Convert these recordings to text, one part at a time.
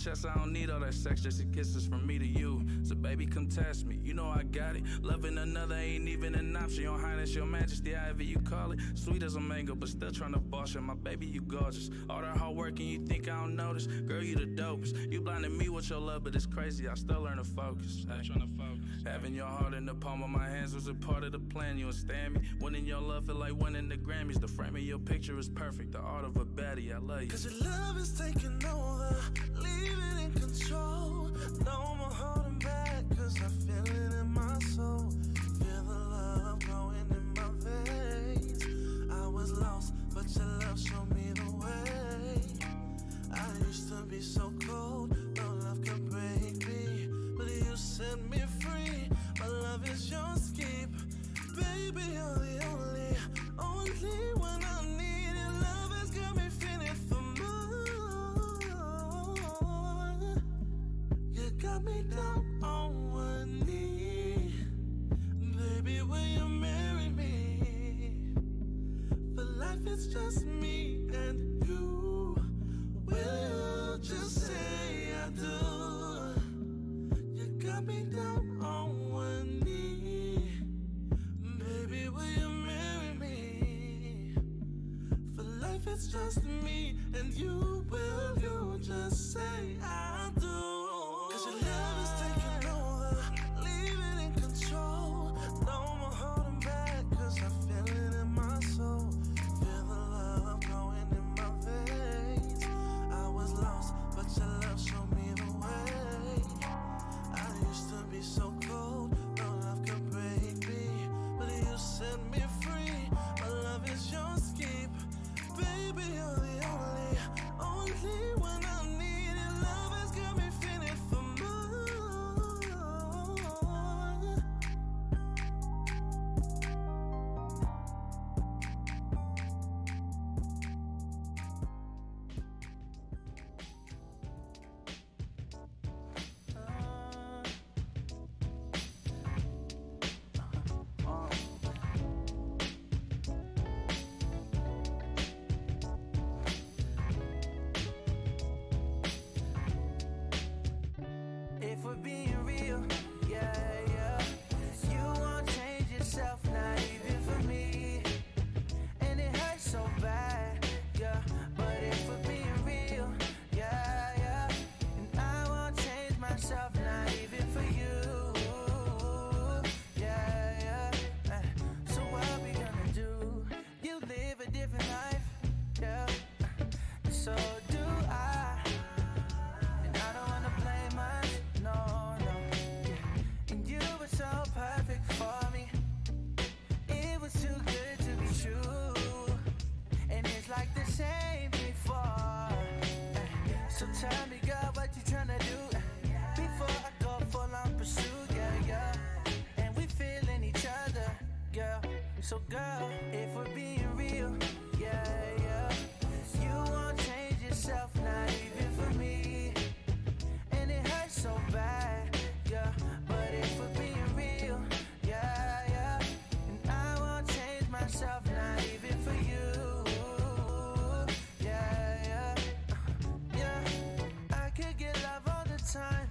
chest, I don't need all that sex, just the kisses from me to you. So baby, come test me, you know I got it. Loving another ain't even an option. Your highness, your majesty, however you call it. Sweet as a mango, but still tryna boss you. My baby, you gorgeous. All that hard work and you think I don't notice. Girl, you the dopest. You blinded me with your love, but it's crazy, I still learn to focus. Hey. Having your heart in the palm of my hands was a part of the plan. You understand me? Winning your love feel like winning the Grammys. The frame of your picture is perfect. The art of a baddie, I love you. Cause your love is taking over, leaving in control. No more holding back, cause I feel it in my soul. Feel the love growing in my veins. I was lost, but your love showed me the way. I used to be so cold, no love could break me, but you set me free. My love is your escape. Baby, you're the only one I need. Your love has got me feeling for more. You got me down on one knee. Baby, will you marry me? For life it's just me and you. Will you just say I do? You got me down on one knee. Baby, will you marry me? For life it's just me and you. Will you just say I do? Cause your love is taking over, leaving in control. No more holding back, cause I feel it in my soul. Feel the love growing in my veins. I was lost, but your love showed me the way. I used to be so cold, no love could break me, but you set me free. My love is your escape. Baby, you're the only one I need. Your love has got me feeling for if we're being real, yeah, yeah. You won't change yourself, not even for me. And it hurts so bad, yeah. But if we're being real, yeah, yeah. And I won't change myself, not even for you, yeah, yeah. So what we gonna do? You live a different life, yeah. So do I. And I don't wanna play much. No, no, yeah. And you were so perfect for me. It was too good to be true. And it's like the same before. So tell me, girl, what you tryna do? Before I go full on pursuit, yeah, yeah. And we feeling each other, girl. So girl, if we're being real, yeah, yeah. You won't change yourself, not even for me. And it hurts so bad, yeah. But if we're being real, yeah, yeah. And I won't change myself, not even for you, yeah, yeah, yeah. I could get love all the time,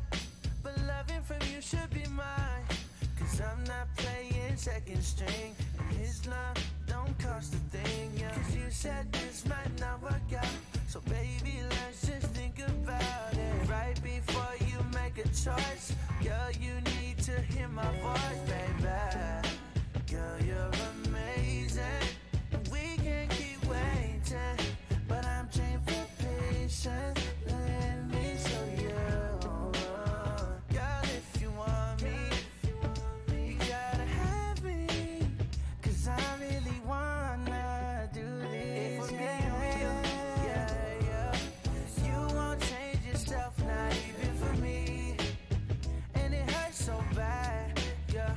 but loving from you should be mine. Cause I'm not playing second string, and his love don't cost a thing, yeah. Cause you said this might not work out, so baby, let's just think about it. Right before you make a choice, girl, you need to hear my voice, baby. Girl, you're amazing. We can't keep waiting, but I'm trained for patience. Let me show you. Girl, if you want me, you gotta have me. Cause I really wanna do this. If we're being real, yeah, yeah. You won't change yourself, not even for me. And it hurts so bad, yeah.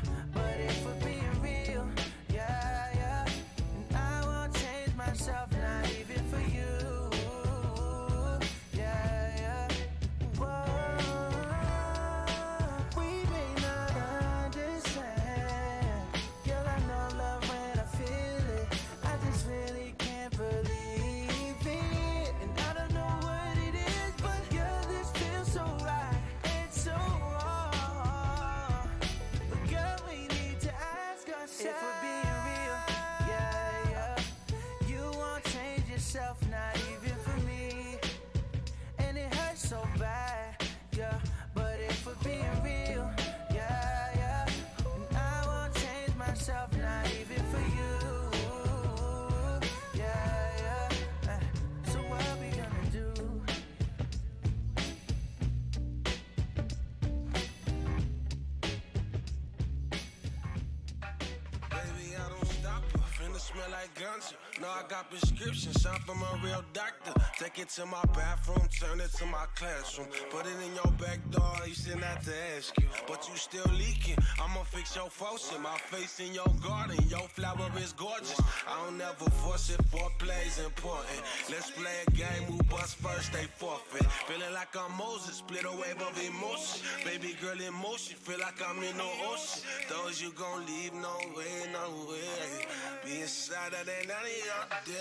to smell like ganja. No, I got prescriptions, shot from a real doctor. Take it to my bathroom, turn it to my classroom. Put it in your back door, you shouldn't have to ask you. But you still leaking, I'ma fix your faucet. My face in your garden, your flower is gorgeous. I don't ever force it, foreplay's important. Let's play a game, who bust first, they forfeit. Feeling like I'm Moses, split a wave of emotion. Baby girl in motion, feel like I'm in the ocean. Those you gon' leave, no way, no way. Be inside of that 90 all day,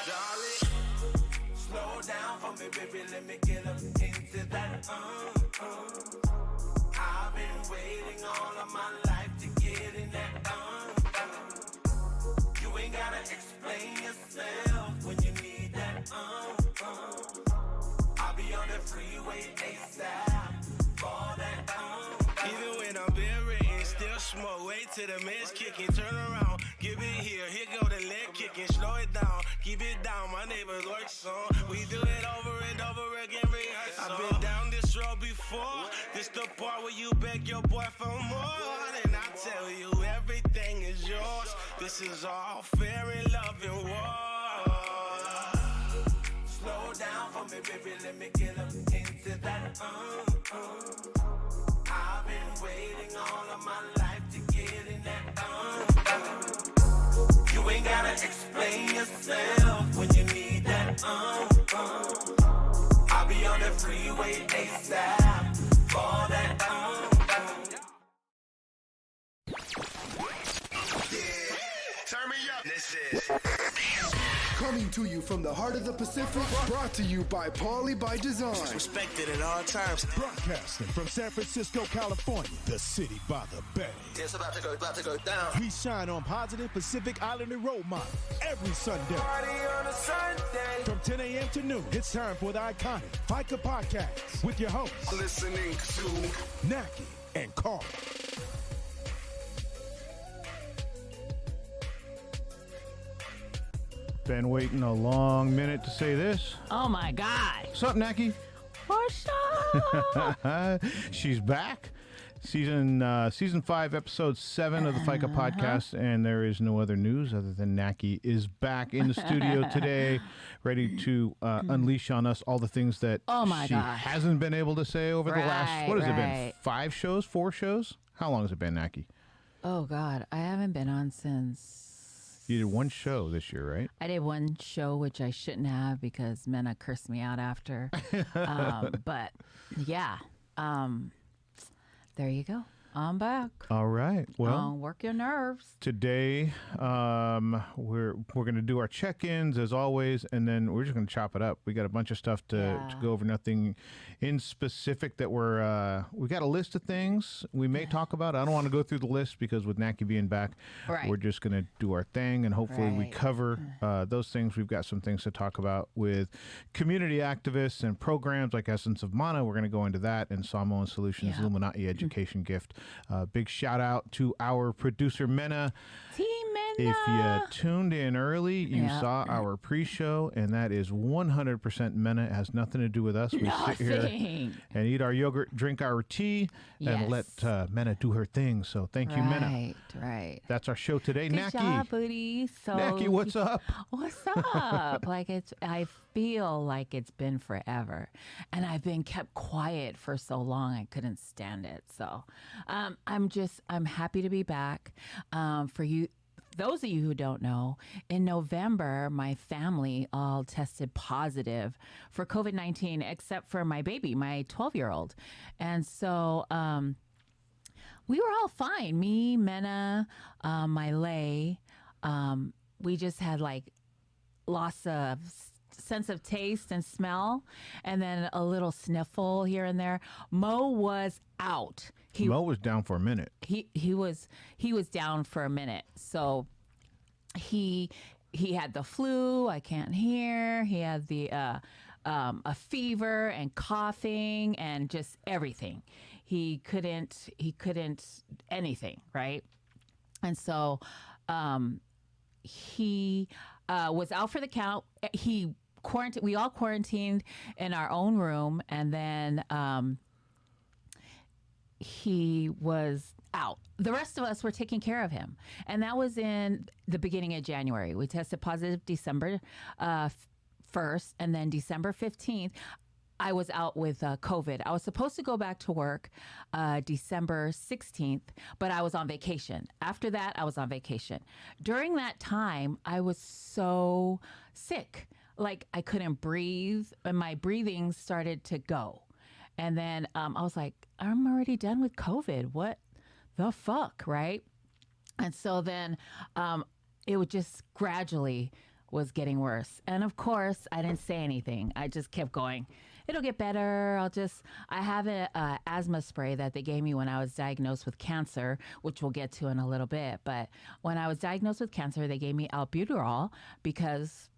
darling. Slow down for me, baby, let me get up into that. I've been waiting all of my life to get in that. You ain't gotta explain yourself when you need that. I'll be on the freeway ASAP for that. Even when I'm bedridden, still smoke. Wait till the meds kicking, turn around, give it here go the leg kicking, slow it down, keep it down. My neighbors work song, we do it over and over again. Rehearse. I've been down this road before. This the part where you beg your boy for more, and I tell you everything is yours. This is all fair in love and war. Slow down for me, baby, let me get up into that. I've been waiting all of my life to get in that. You ain't gotta explain yourself when you need that. I'll be on the freeway ASAP for that. Turn me up. This is Coming to you from the heart of the Pacific, brought to you by Paulie by Design. Respected at all times. Broadcasting from San Francisco, California, the city by the bay. It's about to go down. We shine on positive Pacific Islander role model every Sunday. Party on a Sunday. From 10 a.m. to noon, it's time for the iconic Faika Podcast with your hosts, listening to Nackie and Carl. Been waiting a long minute to say this. Oh my God. What's up, Nackie? What's up? She's back. Season 5, episode 7 of the FICA podcast, and there is no other news other than Nackie is back in the studio today, ready to unleash on us all the things that she hasn't been able to say over the last, what has it been, 5 shows, 4 shows? How long has it been, Nackie? Oh God, I haven't been on since... You did 1 show this year, right? I did 1 show, which I shouldn't have because Mena cursed me out after. But yeah, there you go. I'm back. All right. Well, work your nerves. Today, we're going to do our check-ins as always, and then we're just going to chop it up. We got a bunch of stuff to go over. Nothing in specific that we got a list of things we may talk about. I don't want to go through the list because with Nackie being back, we're just going to do our thing, and hopefully we cover those things. We've got some things to talk about with community activists and programs like Essence of Mana. We're going to go into that, and Samoan Solutions, Illuminati Education Gift. Big shout out to our producer Mena. Team Mena. If you tuned in early, you saw our pre-show, and that is 100% Mena. It has nothing to do with us. We sit here and eat our yogurt, drink our tea, and let Mena do her thing. So thank you, Mena. Right. That's our show today. Good Nackie. job, booty. So Nackie, what's up? What's up? I feel like it's been forever, and I've been kept quiet for so long. I couldn't stand it. So I'm happy to be back. For you, those of you who don't know, in November, my family all tested positive for COVID-19, except for my baby, my 12-year-old. And so we were all fine. Me, Mena, my lay. We just had like loss of sense of taste and smell, and then a little sniffle here and there. Mo was out. Mo was down for a minute. He was down for a minute. So he had the flu. I can't hear. He had the a fever and coughing and just everything. He couldn't anything, right? And so he was out for the count. We all quarantined in our own room, and then he was out. The rest of us were taking care of him. And that was in the beginning of January. We tested positive December 1st, and then December 15th, I was out with COVID. I was supposed to go back to work December 16th, but I was on vacation. After that, I was on vacation. During that time, I was so sick. Like I couldn't breathe, and my breathing started to go. And then I was like, I'm already done with COVID. What the fuck, right? And so then it would just gradually was getting worse. And of course, I didn't say anything. I just kept going. It'll get better. I have an asthma spray that they gave me when I was diagnosed with cancer, which we'll get to in a little bit. But when I was diagnosed with cancer, they gave me albuterol because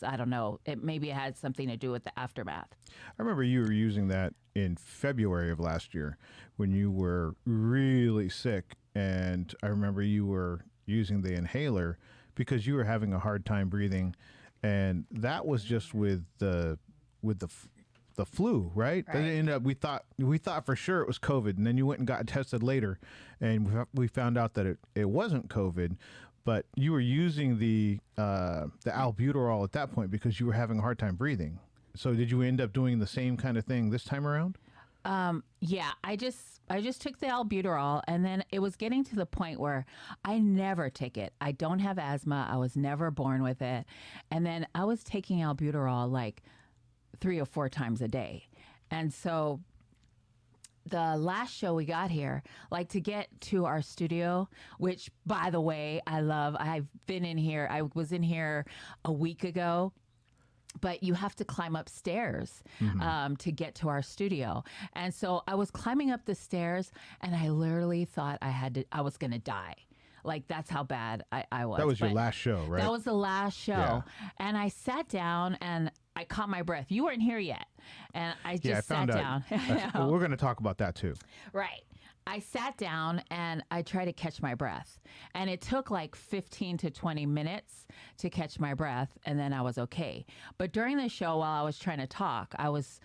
I don't know, maybe it had something to do with the aftermath. I remember you were using that in February of last year when you were really sick. And I remember you were using the inhaler because you were having a hard time breathing. And that was just with the flu, right? Then it ended up, we thought for sure it was COVID, and then you went and got tested later, and we found out that it wasn't COVID, but you were using the albuterol at that point because you were having a hard time breathing. So did you end up doing the same kind of thing this time around? Yeah, I just took the albuterol, and then it was getting to the point where I never take it. I don't have asthma. I was never born with it. And then I was taking albuterol like 3 or 4 times a day. And so the last show we got here, like to get to our studio, which by the way, I love. I've been in here. I was in here a week ago. But you have to climb upstairs to get to our studio. And so I was climbing up the stairs, and I literally thought I was going to die. Like, that's how bad I was. That was your last show, right? That was the last show. Yeah. And I sat down, and I caught my breath. You weren't here yet. And I just sat down. We're going to talk about that, too. Right. I sat down and I tried to catch my breath. And it took like 15 to 20 minutes to catch my breath, and then I was okay. But during the show, while I was trying to talk, I was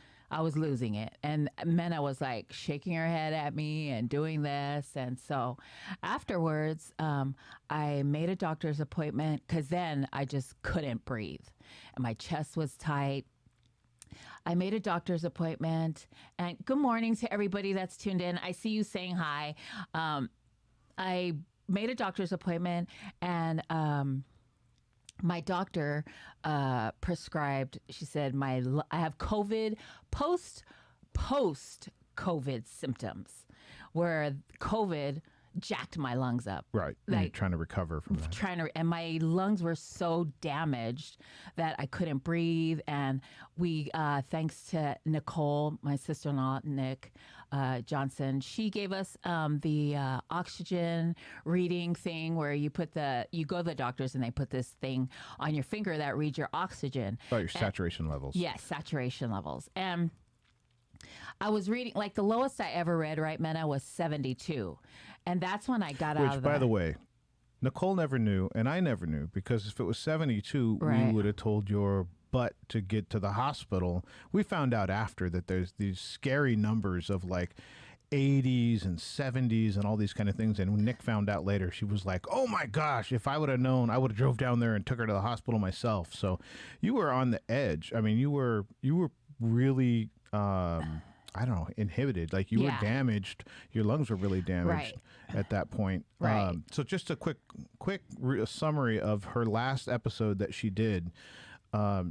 losing it. And Mena was like shaking her head at me and doing this. And so afterwards, I made a doctor's appointment because then I just couldn't breathe. And my chest was tight. I made a doctor's appointment, and good morning to everybody that's tuned in. I see you saying hi. I made a doctor's appointment, and my doctor prescribed, she said, I have COVID, post-COVID symptoms, where COVID jacked my lungs up. Right. Like, you're trying to recover from that. And my lungs were so damaged that I couldn't breathe. And we, thanks to Nicole, my sister-in-law, Nick Johnson, she gave us the oxygen reading thing where you go to the doctors and they put this thing on your finger that reads your oxygen. About your saturation levels. Yes, saturation levels. And I was reading, like the lowest I ever read, right, Mena, was 72. And that's when I got out of Which, by the way, Nicole never knew, and I never knew, because if it was 72, Right. we would have told your butt to get to the hospital. We found out after that there's these scary numbers of like 80s and 70s and all these kind of things. And when Nick found out later, she was like, oh my gosh, if I would have known, I would have drove down there and took her to the hospital myself. So you were on the edge. I mean, you were really... I don't know, inhibited. Like you were damaged. Your lungs were really damaged at that point. Right. So just a quick summary of her last episode that she did.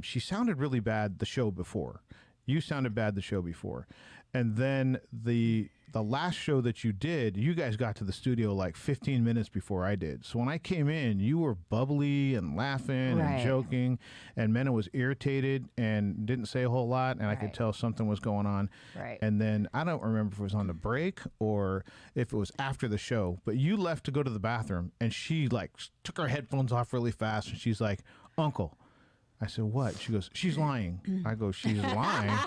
She sounded really bad the show before. You sounded bad the show before. And then the last show that you did, you guys got to the studio like 15 minutes before I did. So when I came in, you were bubbly and laughing and joking, and Mena was irritated and didn't say a whole lot, and I could tell something was going on. Right. And then I don't remember if it was on the break or if it was after the show, but you left to go to the bathroom, and she like took her headphones off really fast, and she's like, "Uncle." I said, what? She goes, she's lying. I go, she's lying.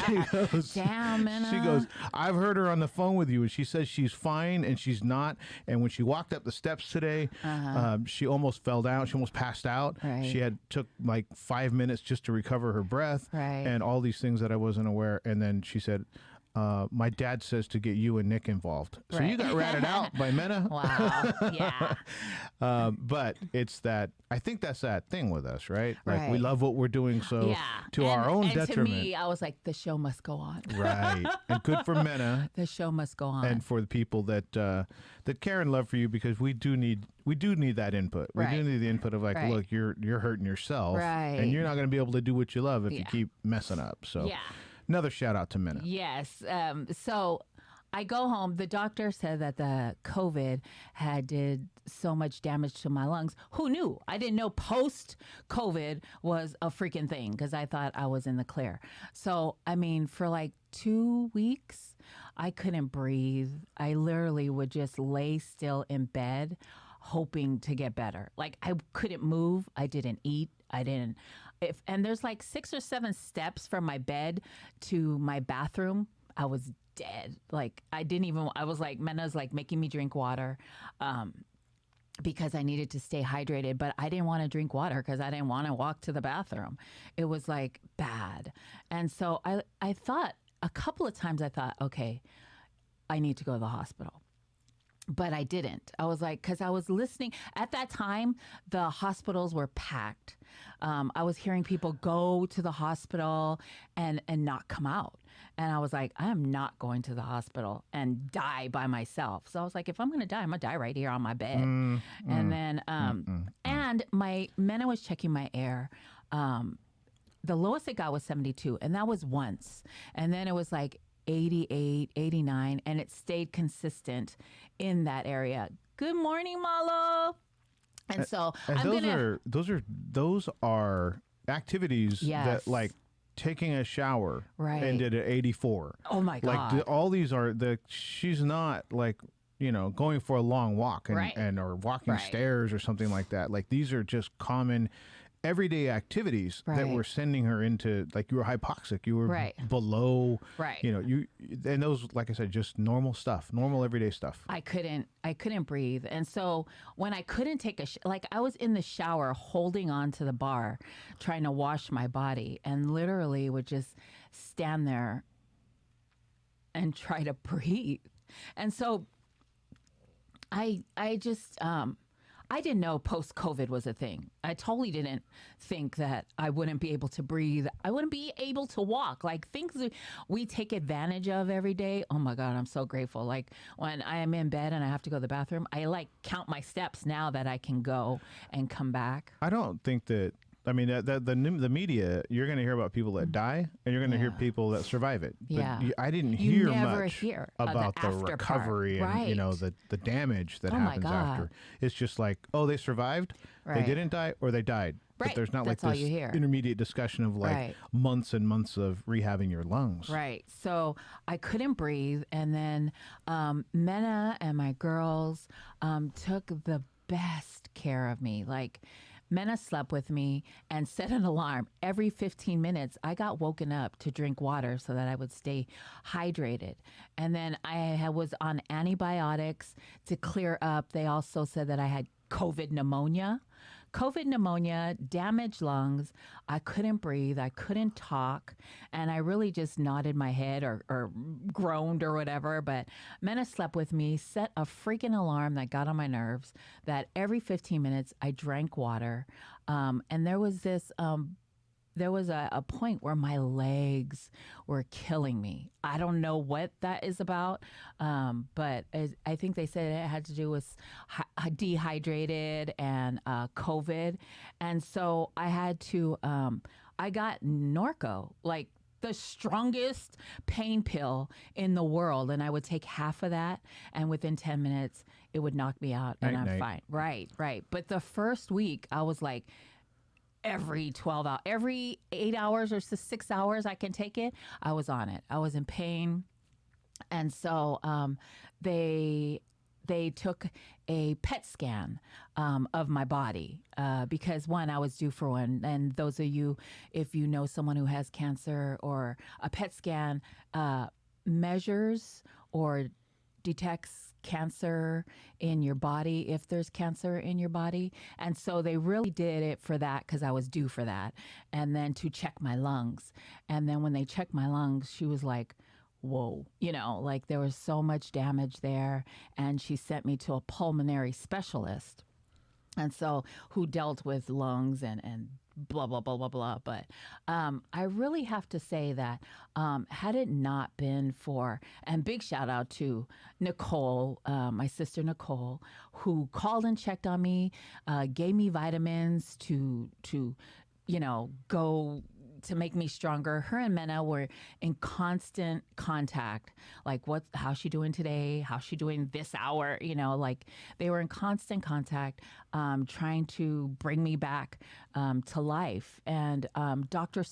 She goes, damn, Mena. She goes, I've heard her on the phone with you, and she says she's fine, and she's not. And when she walked up the steps today, she almost fell down. She almost passed out. Right. She took like 5 minutes just to recover her breath, and all these things that I wasn't aware. And then she said, my dad says to get you and Nick involved. So you got ratted out by Mena. Wow. Yeah. But it's that, I think that's that thing with us, right? Like we Right. love what we're doing. So Yeah. to our own and detriment. to me, I was like, the show must go on. Right. And good for Mena. The show must go on. And for the people that that care and love for you, because we do need that input. We do Right. need the input of like, Right. look, you're hurting yourself, Right. and you're not going to be able to do what you love if you Yeah. keep messing up. So Yeah. another shout out to Mena. Yes. So I go home. The doctor said that the COVID had did so much damage to my lungs. Who knew? I didn't know post-COVID was a freaking thing because I thought I was in the clear. So, I mean, for like 2 weeks, I couldn't breathe. I literally would just lay still in bed hoping to get better. Like I couldn't move. I didn't eat. And there's like 6 or 7 steps from my bed to my bathroom. I was dead. Like I was like, Mena's like making me drink water because I needed to stay hydrated, but I didn't want to drink water because I didn't want to walk to the bathroom. It was like bad. And so I thought a couple of times, okay, I need to go to the hospital. But I didn't. I was like, because I was listening. At that time, the hospitals were packed. I was hearing people go to the hospital and not come out. And I was like, I am not going to the hospital and die by myself. So I was like, if I'm going to die, I'm going to die right here on my bed. And then, and Mena was checking my air. The lowest it got was 72. And that was once. And then it was like 88, 89, and it stayed consistent in that area. Good morning, Malo. And so those are activities Yes. that like taking a shower Right. ended at 84. Oh my God. Like all these are she's not like, going for a long walk Right. or walking Right. stairs or something like that. Like these are just common everyday activities that Right. were sending her into, like, you were hypoxic, you were Right. below, Right. And those, like I said, just normal stuff, normal everyday stuff. I couldn't breathe. And so when I couldn't take like I was in the shower holding on to the bar, trying to wash my body, and literally would just stand there and try to breathe. And so I just, I didn't know post-COVID was a thing. I totally didn't think that I wouldn't be able to breathe. I wouldn't be able to walk. Like things that we take advantage of every day. Oh my God, I'm so grateful. Like when I am in bed and I have to go to the bathroom, I like count my steps now that I can go and come back. I don't think that. I mean, the media, you're going to hear about people that die, and you're going to hear people that survive it. But Yeah. I didn't You hear never much hear of the about the after part. recovery and Right. the damage that Oh my happens God. after. It's just like, oh, they survived, they Right. didn't die, or they died. But Right. there's not That's like all this you hear. intermediate discussion of like Right. months and months of rehabbing your lungs. Right. So I couldn't breathe. And then Mena and my girls took the best care of me. Like Mena slept with me and set an alarm. Every 15 minutes, I got woken up to drink water so that I would stay hydrated. And then I was on antibiotics to clear up. They also said that I had COVID pneumonia. COVID pneumonia, damaged lungs. I couldn't breathe. I couldn't talk. And I really just nodded my head or groaned or whatever. But Mena slept with me, set a freaking alarm that got on my nerves that every 15 minutes I drank water. And there was this, there was a point where my legs were killing me. I don't know what that is about, but I think they said it had to do with dehydrated and COVID. And so I had to, I got Norco, like the strongest pain pill in the world. And I would take half of that, and within 10 minutes, it would knock me out, and I'm fine. Right. But the first week, I was like, every 12 hours, every 8 hours or 6 hours I can take it, I was on it. I was in pain. And so they took a PET scan of my body because, one, I was due for one. And those of you, if you know someone who has cancer, or a PET scan measures or detects cancer in your body, if there's cancer in your body. And so they really did it for that, because I was due for that, and then to check my lungs. And then when they checked my lungs, she was like, whoa, like there was so much damage there. And she sent me to a pulmonary specialist. And so who dealt with lungs and blah, blah, blah, blah, blah. But I really have to say that had it not been for, and big shout out to Nicole, my sister Nicole, who called and checked on me, gave me vitamins to go to make me stronger. Her and Mena were in constant contact. Like, how's she doing today? How's she doing this hour? Like they were in constant contact, trying to bring me back to life. And Dr.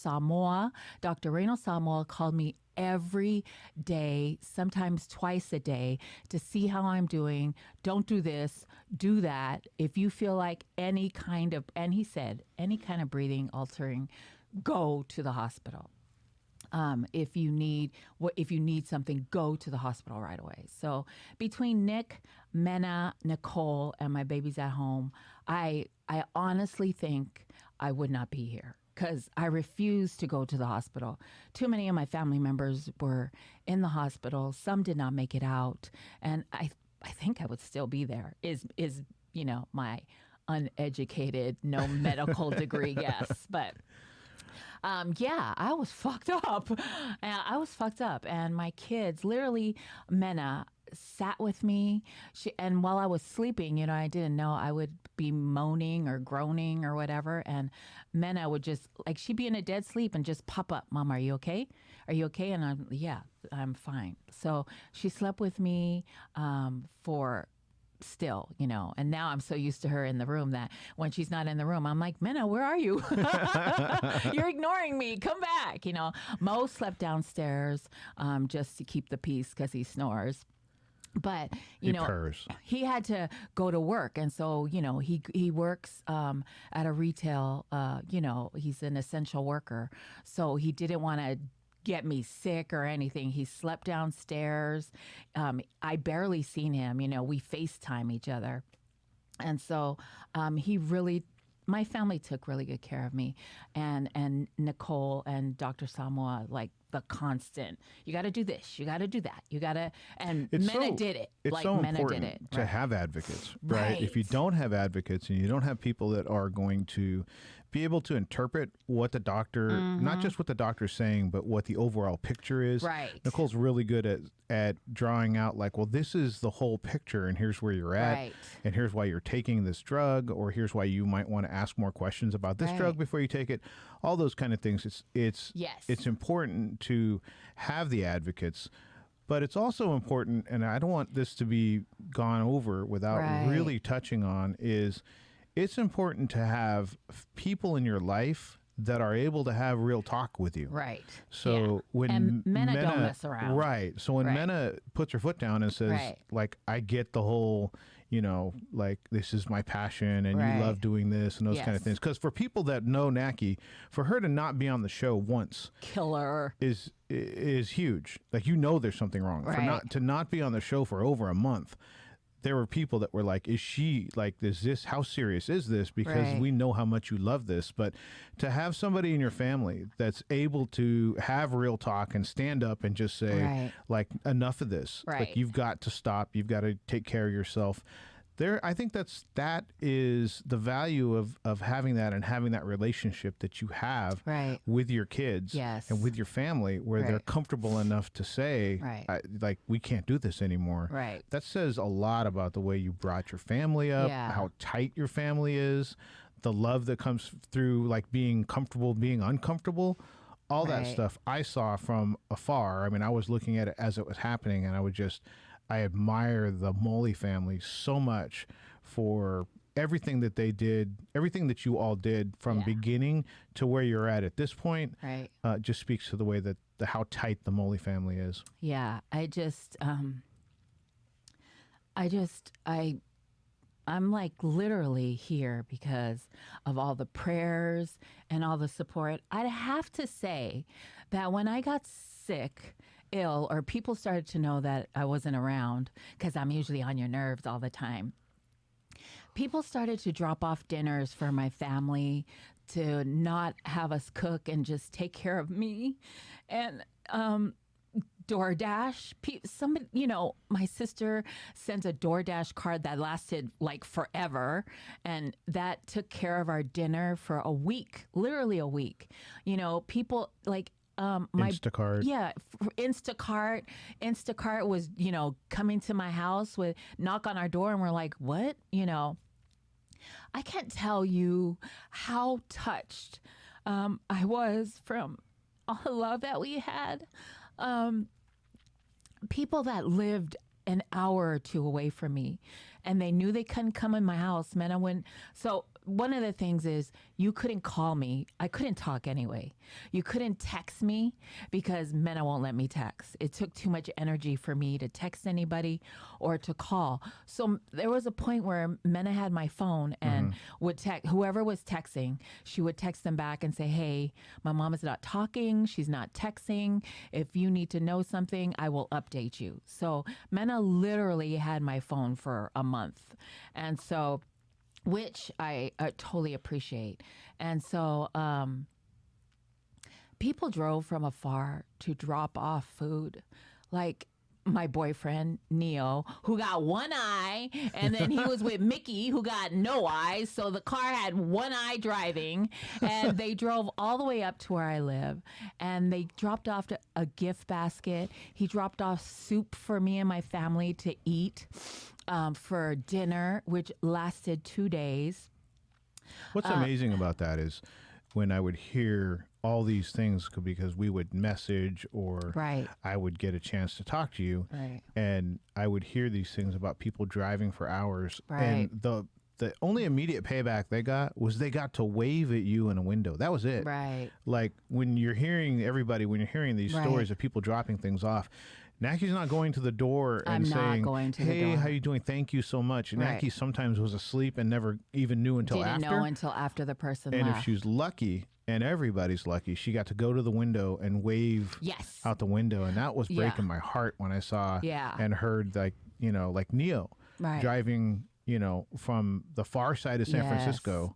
Reynold Samoa called me every day, sometimes twice a day, to see how I'm doing. Don't do this, do that. If you feel like any kind of breathing altering, go to the hospital. If you need something, go to the hospital right away. So between Nick, Mena, Nicole, and my babies at home, I honestly think I would not be here because I refused to go to the hospital. Too many of my family members were in the hospital. Some did not make it out, and I think I would still be there. Is my uneducated, no medical degree guess, but. I was fucked up. And my kids, literally, Mena sat with me. And while I was sleeping, I didn't know I would be moaning or groaning or whatever. And Mena would just, she'd be in a dead sleep and just pop up. Mom, are you okay? Are you okay? And I'm fine. So she slept with me for still, and now I'm so used to her in the room that when she's not in the room, I'm like, Mena, where are you? You're ignoring me. Come back. Mo slept downstairs just to keep the peace because he snores. But, he had to go to work. And so, he works at a retail, he's an essential worker. So he didn't want to get me sick or anything. He slept downstairs. I barely seen him. We FaceTime each other. And so my family took really good care of me. And Nicole and Dr. Samoa, the constant, you got to do this, you got to do that, you got to, and Mena did it. It's so Mena important did it. to have advocates, right? If you don't have advocates and you don't have people that are going to be able to interpret what the doctor, not just what the doctor's saying, but what the overall picture is. Right. Nicole's really good at drawing out this is the whole picture and here's where you're at. Right. And here's why you're taking this drug, or here's why you might want to ask more questions about this drug before you take it. All those kind of things. It's important to have the advocates, but it's also important, and I don't want this to be gone over without really touching on, is it's important to have people in your life that are able to have real talk with you. Right. So when Mena don't mess around. Right. So when Mena puts her foot down and says, I get the whole, this is my passion and you love doing this and those kind of things. Because for people that know Nackie, for her to not be on the show once, killer, is huge. There's something wrong. Right. To not be on the show for over a month. There were people that were like, is she is this, how serious is this? Because we know how much you love this. But to have somebody in your family that's able to have real talk and stand up and just say, enough of this. You've got to stop. You've got to take care of yourself. I think that is the value of having that and having that relationship that you have with your kids and with your family, where they're comfortable enough to say, we can't do this anymore. Right. That says a lot about the way you brought your family up, how tight your family is, the love that comes through, being comfortable, being uncomfortable. All that stuff I saw from afar. I mean, I was looking at it as it was happening, and I admire the Molly family so much for everything that they did, everything that you all did from beginning to where you're at this point. Right. Just speaks to the way that how tight the Molly family is. Yeah. I'm literally here because of all the prayers and all the support. I'd have to say that when I got ill, or people started to know that I wasn't around, because I'm usually on your nerves all the time, people started to drop off dinners for my family, to not have us cook and just take care of me. And DoorDash. Somebody, my sister sent a DoorDash card that lasted like forever, and that took care of our dinner for a week, literally a week. People like my Instacart. Yeah, Instacart. Instacart was coming to my house with knock on our door, and we're like, what? I can't tell you how touched I was from all the love that we had. People that lived an hour or two away from me, and they knew they couldn't come in my house. Man, I went. So one of the things is you couldn't call me. I couldn't talk anyway. You couldn't text me because Mena won't let me text. It took too much energy for me to text anybody or to call. So there was a point where Mena had my phone and would text whoever was texting. She would text them back and say, hey, my mom is not talking. She's not texting. If you need to know something, I will update you. So Mena literally had my phone for a month. And so, which I totally appreciate. And so people drove from afar to drop off food. Like my boyfriend, Neo, who got one eye, and then he was with Mickey, who got no eyes. So the car had one eye driving, and they drove all the way up to where I live, and they dropped off a gift basket. He dropped off soup for me and my family to eat for dinner, which lasted 2 days. What's amazing about that is when I would hear all these things because we would message or I would get a chance to talk to you and I would hear these things about people driving for hours and the only immediate payback they got was they got to wave at you in a window. That was it. Like when you're hearing these stories of people dropping things off, Nackie's not going to the door and saying, hey, how you doing? Thank you so much. And Nackie sometimes was asleep and never even knew until after. Didn't know until after the person left. And if she's lucky, and everybody's lucky, she got to go to the window and wave out the window. And that was breaking my heart when I saw and heard like Neo driving, from the far side of San Francisco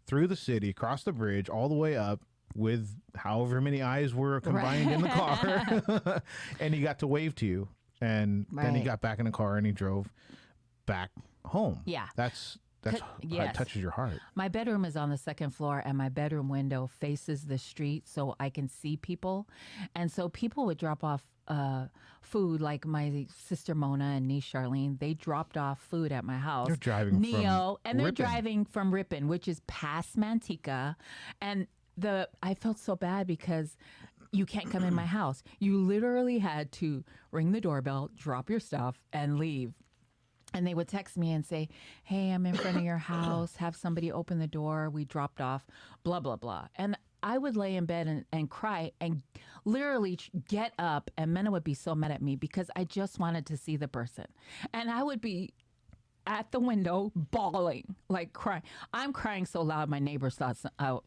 through the city, across the bridge, all the way up, with however many eyes were combined in the car. And he got to wave to you. And then he got back in the car and he drove back home. That's it touches your heart. My bedroom is on the second floor and my bedroom window faces the street so I can see people. And so people would drop off food, like my sister Mona and niece Charlene. They dropped off food at my house. They're driving Neo, from and they're Ripon. driving from Ripon, which is past Manteca. And I felt so bad because you can't come in my house. You literally had to ring the doorbell, drop your stuff, and leave. And they would text me and say, hey, I'm in front of your house. Have somebody open the door. We dropped off, blah, blah, blah. And I would lay in bed and cry and literally get up. And Mena would be so mad at me because I just wanted to see the person. And I would be at the window bawling, like crying. I'm crying so loud my neighbors thought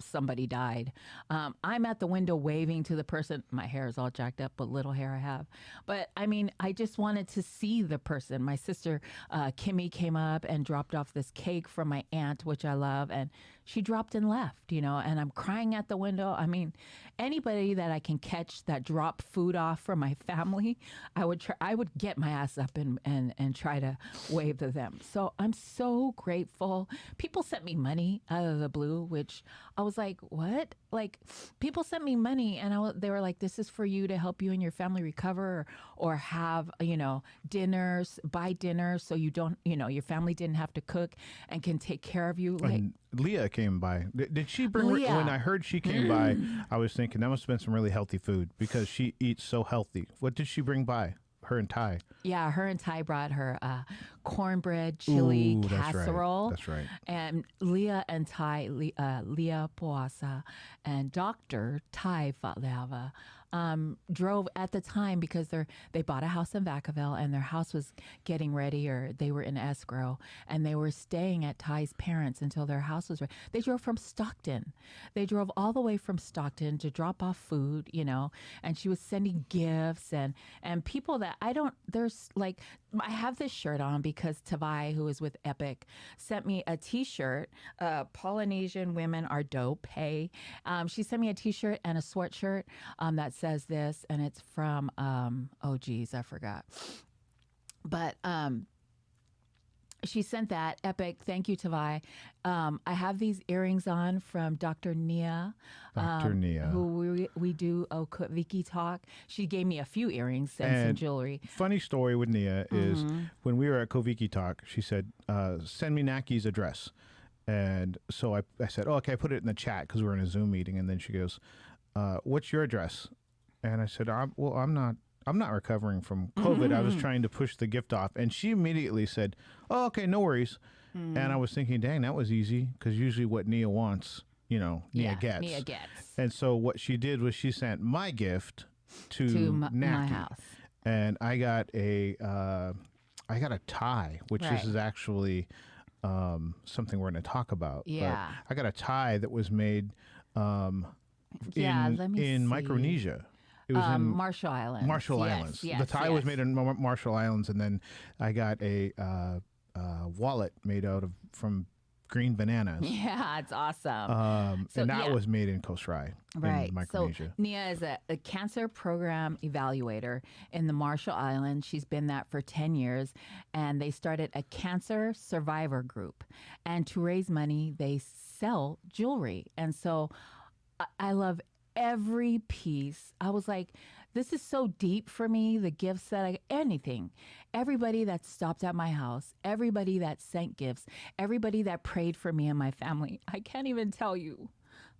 somebody died. I'm at the window waving to the person. My hair is all jacked up, but little hair I have. But I mean, I just wanted to see the person. My sister Kimmy came up and dropped off this cake from my aunt, which I love, and she dropped and left, and I'm crying at the window. I mean, anybody that I can catch that drop food off for my family, I would get my ass up and try to wave to them. So I'm so grateful. People sent me money out of the blue, which I was like, what? Like, people sent me money and they were like, this is for you to help you and your family recover or have, dinners, buy dinner so you don't, your family didn't have to cook and can take care of you. Like, and Leah came by. Did she bring, Leah. when I heard she came by, I was thinking that must have been some really healthy food because she eats so healthy. What did she bring by? Her and Ty. Yeah, her and Ty brought her cornbread chili casserole. That's right. And Leah and Ty, Leah Poasa and Dr. Ty Fatlava drove at the time because they bought a house in Vacaville and their house was getting ready or they were in escrow and they were staying at Ty's parents until their house was ready. They drove from Stockton. They drove all the way from Stockton to drop off food, and she was sending gifts and people that I have this shirt on because Tavai, who is with Epic, sent me a t-shirt. Polynesian women are dope. Hey, she sent me a t-shirt and a sweatshirt that says this, and it's from, oh, geez, I forgot. But she sent that. Epic. Thank you, Tavai. I have these earrings on from Dr. Nia. Dr. Nia. Who we do a Viki talk. She gave me a few earrings and some jewelry. Funny story with Nia is when we were at Koviki Talk, she said, send me Nackie's address. And so I said, oh, okay, I put it in the chat because we were in a Zoom meeting. And then she goes, what's your address? And I said, I'm not recovering from COVID. I was trying to push the gift off. And she immediately said, oh, okay, no worries. And I was thinking, dang, that was easy. Because usually what Nia wants, Nia gets. Nia gets. And so what she did was she sent my gift to Nackie. My house. And I got a tie, which Right. this is actually something we're going to talk about. Yeah. But I got a tie that was made let me in see. Micronesia. It was in Marshall Islands. Marshall Yes, Islands. yes, The tie was made in Marshall Islands, and then I got a wallet made from green bananas. Yeah, it's awesome. So, and that yeah. was made in Costa Rica, Right. in Micronesia. So Nia is a cancer program evaluator in the Marshall Islands. She's been that for 10 years. And they started a cancer survivor group. And to raise money, they sell jewelry. And so I love every piece. I was like, this is so deep for me, the gifts that anything. Everybody that stopped at my house, everybody that sent gifts, everybody that prayed for me and my family. I can't even tell you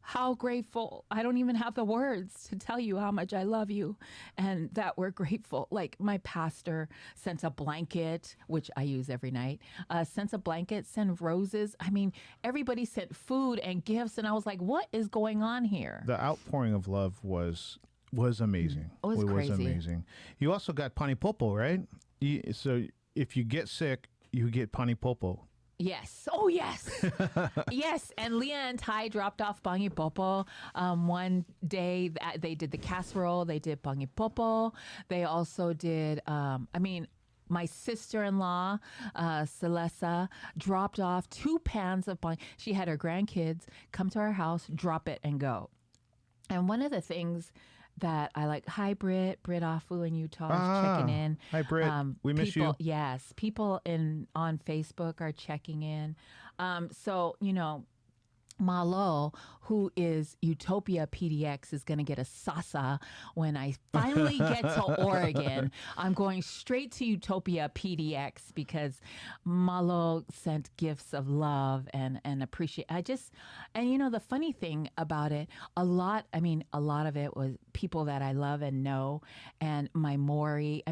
how grateful. I don't even have the words to tell you how much I love you and that we're grateful. Like my pastor sent a blanket, which I use every night, sent a blanket, sent roses. I mean, everybody sent food and gifts. And I was like, what is going on here? The outpouring of love was amazing. It was crazy. amazing. You also got panipopo, right? So if you get sick, you get panipopo. Yes. Oh, yes. Yes. And Leah and Ty dropped off Bangi Popo. One day they did the casserole. They did Bangi Popo. They also did, my sister-in-law, Celessa, dropped off 2 pans of Bangi. She had her grandkids come to our house, drop it, and go. And one of the things that I like, hi Britt Afu in Utah is checking in. Hi Britt, we miss you. Yes, people on Facebook are checking in. So Malo, who is Utopia PDX, is going to get a Sasa when I finally get to Oregon. I'm going straight to Utopia PDX because Malo sent gifts of love and appreciate. The funny thing about it, a lot of it was people that I love and know, and my Maury.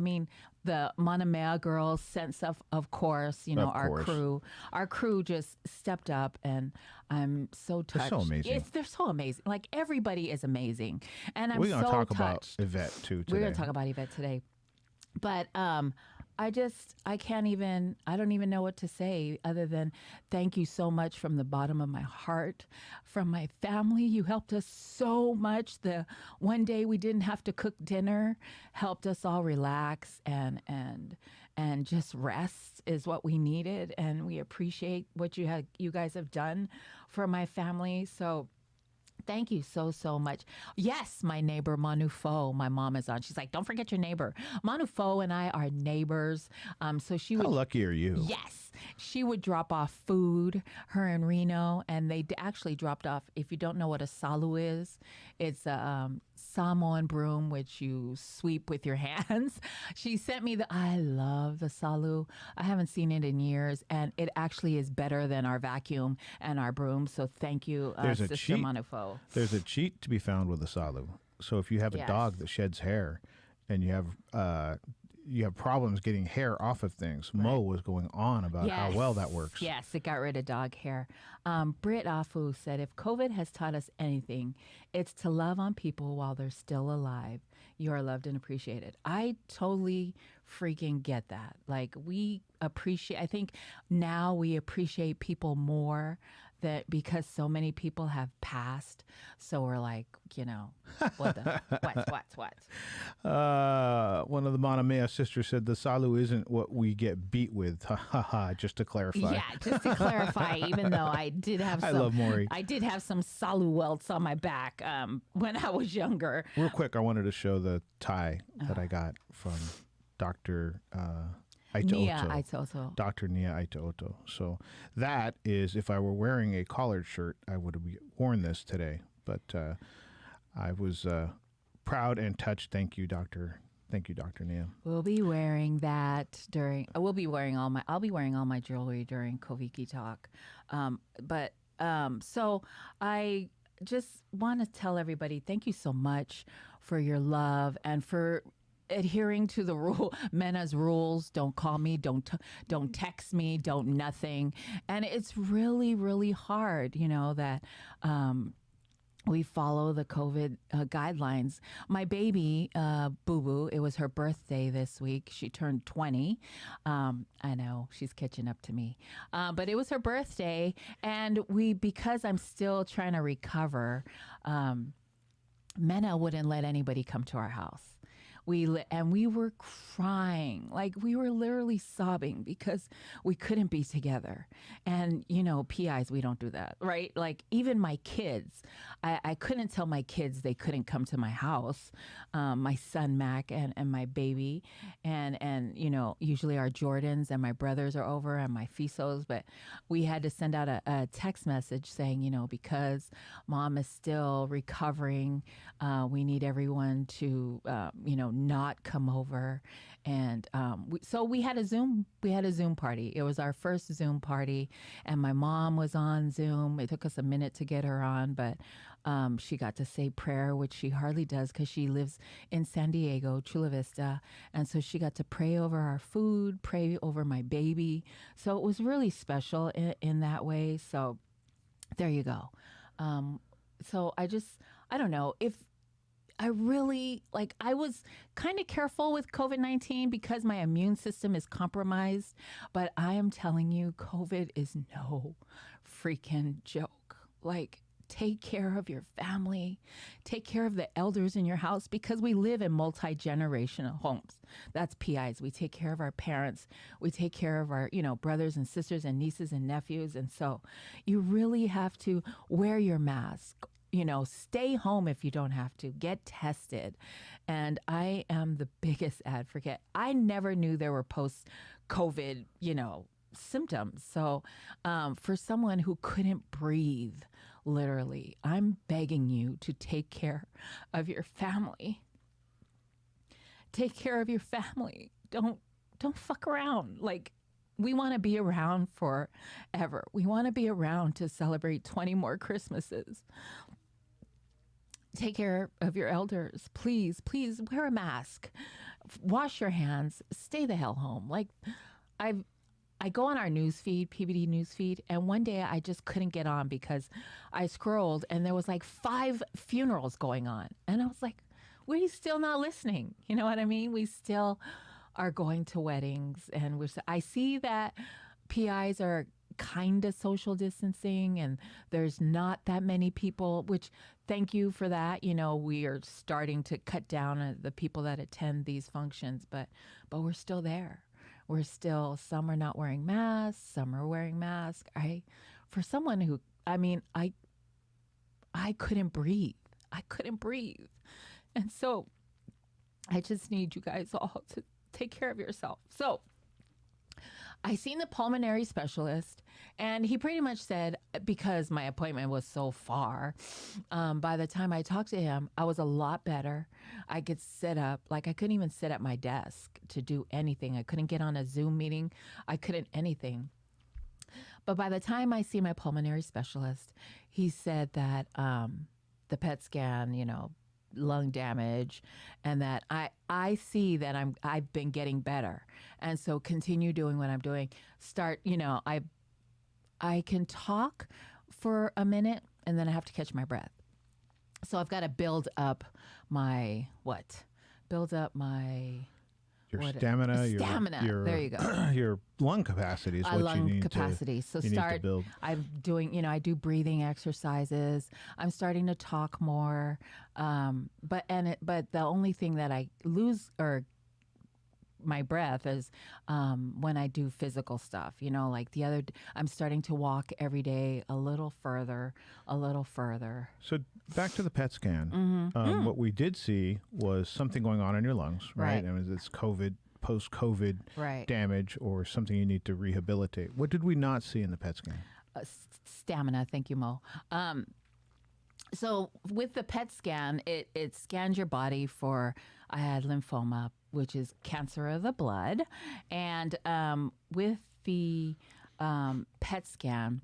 The Manamea girls sent stuff, of course, our crew just stepped up, and I'm so touched. They're so amazing. They're so amazing. Like, everybody is amazing. And I'm We're so going to talk touched. about Yvette, too, today. We're going to talk about Yvette today. But I don't even know what to say other than thank you so much from the bottom of my heart, from my family. You helped us so much. The one day we didn't have to cook dinner helped us all relax and just rest is what we needed. And we appreciate what you guys have done for my family. So thank you so much. Yes, my neighbor, Manu Fo, my mom is on. She's like, don't forget your neighbor. Manu Fo and I are neighbors. So she would. How lucky are you? Yes. She would drop off food, her and Reno, and they actually dropped off, if you don't know what a salu is, it's a Samoan broom, which you sweep with your hands. She sent me I love the salu. I haven't seen it in years, and it actually is better than our vacuum and our broom. So thank you, Sister Manufo. There's a cheat to be found with a salu. So if you have a dog that sheds hair and you have problems getting hair off of things, right. Mo was going on about how well that works. Yes, it got rid of dog hair. Britt Afu said, if COVID has taught us anything, it's to love on people while they're still alive. You are loved and appreciated. I totally freaking get that. Like, I think now we appreciate people more that because so many people have passed, so we're like, what the what? One of the Monamea sisters said the salu isn't what we get beat with. Ha ha ha. Just to clarify. Yeah, just to clarify, even though I did have I love Maury. I did have some salu welts on my back when I was younger. Real quick, I wanted to show the tie that I got from Dr. Nia Aitoto. Dr. Nia Aitoto. So that is, if I were wearing a collared shirt, I would have worn this today. But I was proud and touched. Thank you, Dr. Nia. We'll be wearing that during. I'll be wearing all my jewelry during Koviki Talk. So I just want to tell everybody thank you so much for your love and for adhering to the rule, MENA's rules. Don't call me, don't text me, don't nothing. And it's really, really hard, that we follow the COVID guidelines. My baby, Boo Boo, it was her birthday this week. She turned 20. I know, she's catching up to me. But it was her birthday. And because I'm still trying to recover, MENA wouldn't let anybody come to our house. We were crying, like we were literally sobbing because we couldn't be together. And, PIs, we don't do that, right? Like even my kids, I couldn't tell my kids they couldn't come to my house, my son Mac and my baby. And usually our Jordans and my brothers are over and my Fisos, but we had to send out a text message saying, because mom is still recovering, we need everyone to, not come over. And so we had a Zoom party. It was our first Zoom party, and my mom was on Zoom. It took us a minute to get her on, but she got to say prayer, which she hardly does because she lives in San Diego, Chula Vista. And so she got to pray over our food, pray over my baby. So it was really special in that way. So there you go. So I don't know if I was kind of careful with COVID-19 because my immune system is compromised, but I am telling you, COVID is no freaking joke. Like, take care of your family, take care of the elders in your house, because we live in multi-generational homes. That's PIs. We take care of our parents. We take care of our, brothers and sisters and nieces and nephews. And so you really have to wear your mask. Stay home if you don't have to. Get tested. And I am the biggest advocate. I never knew there were post-COVID, symptoms. So for someone who couldn't breathe, literally, I'm begging you to take care of your family. Take care of your family. Don't fuck around. Like, we want to be around forever. We want to be around to celebrate 20 more Christmases. Take care of your elders. Please wear a mask. Wash your hands. Stay the hell home. Like, I go on our news feed, PBD news feed, and one day I just couldn't get on because I scrolled and there was like 5 funerals going on. And I was like, we're still not listening. You know what I mean? We still are going to weddings, and I see that PIs are kind of social distancing and there's not that many people, which thank you for that. We are starting to cut down on the people that attend these functions, but we're still there. Some are not wearing masks, some are wearing masks. For someone who, I couldn't breathe. And so I just need you guys all to take care of yourself. So I seen the pulmonary specialist, and he pretty much said, because my appointment was so far, by the time I talked to him, I was a lot better. I could sit up. Like, I couldn't even sit at my desk to do anything. I couldn't get on a Zoom meeting. I couldn't anything. But by the time I see my pulmonary specialist, he said that the PET scan, lung damage, and that I see that I've been getting better, and so continue doing what I'm doing. I can talk for a minute and then I have to catch my breath. So I've got to build up my your What- stamina, stamina. your There you go. your lung capacity is what you lung need capacity. So you need to build. I'm doing, I do breathing exercises. I'm starting to talk more. But the only thing that I lose or my breath is when I do physical stuff. Like I'm starting to walk every day a little further. So back to the PET scan. What we did see was something going on in your lungs, right? Right. And it's COVID, post-COVID Right. damage, or something you need to rehabilitate. What did we not see in the PET scan? Stamina. Thank you, Mo. So with the PET scan, it scans your body for, I had lymphoma, which is cancer of the blood. And with the PET scan,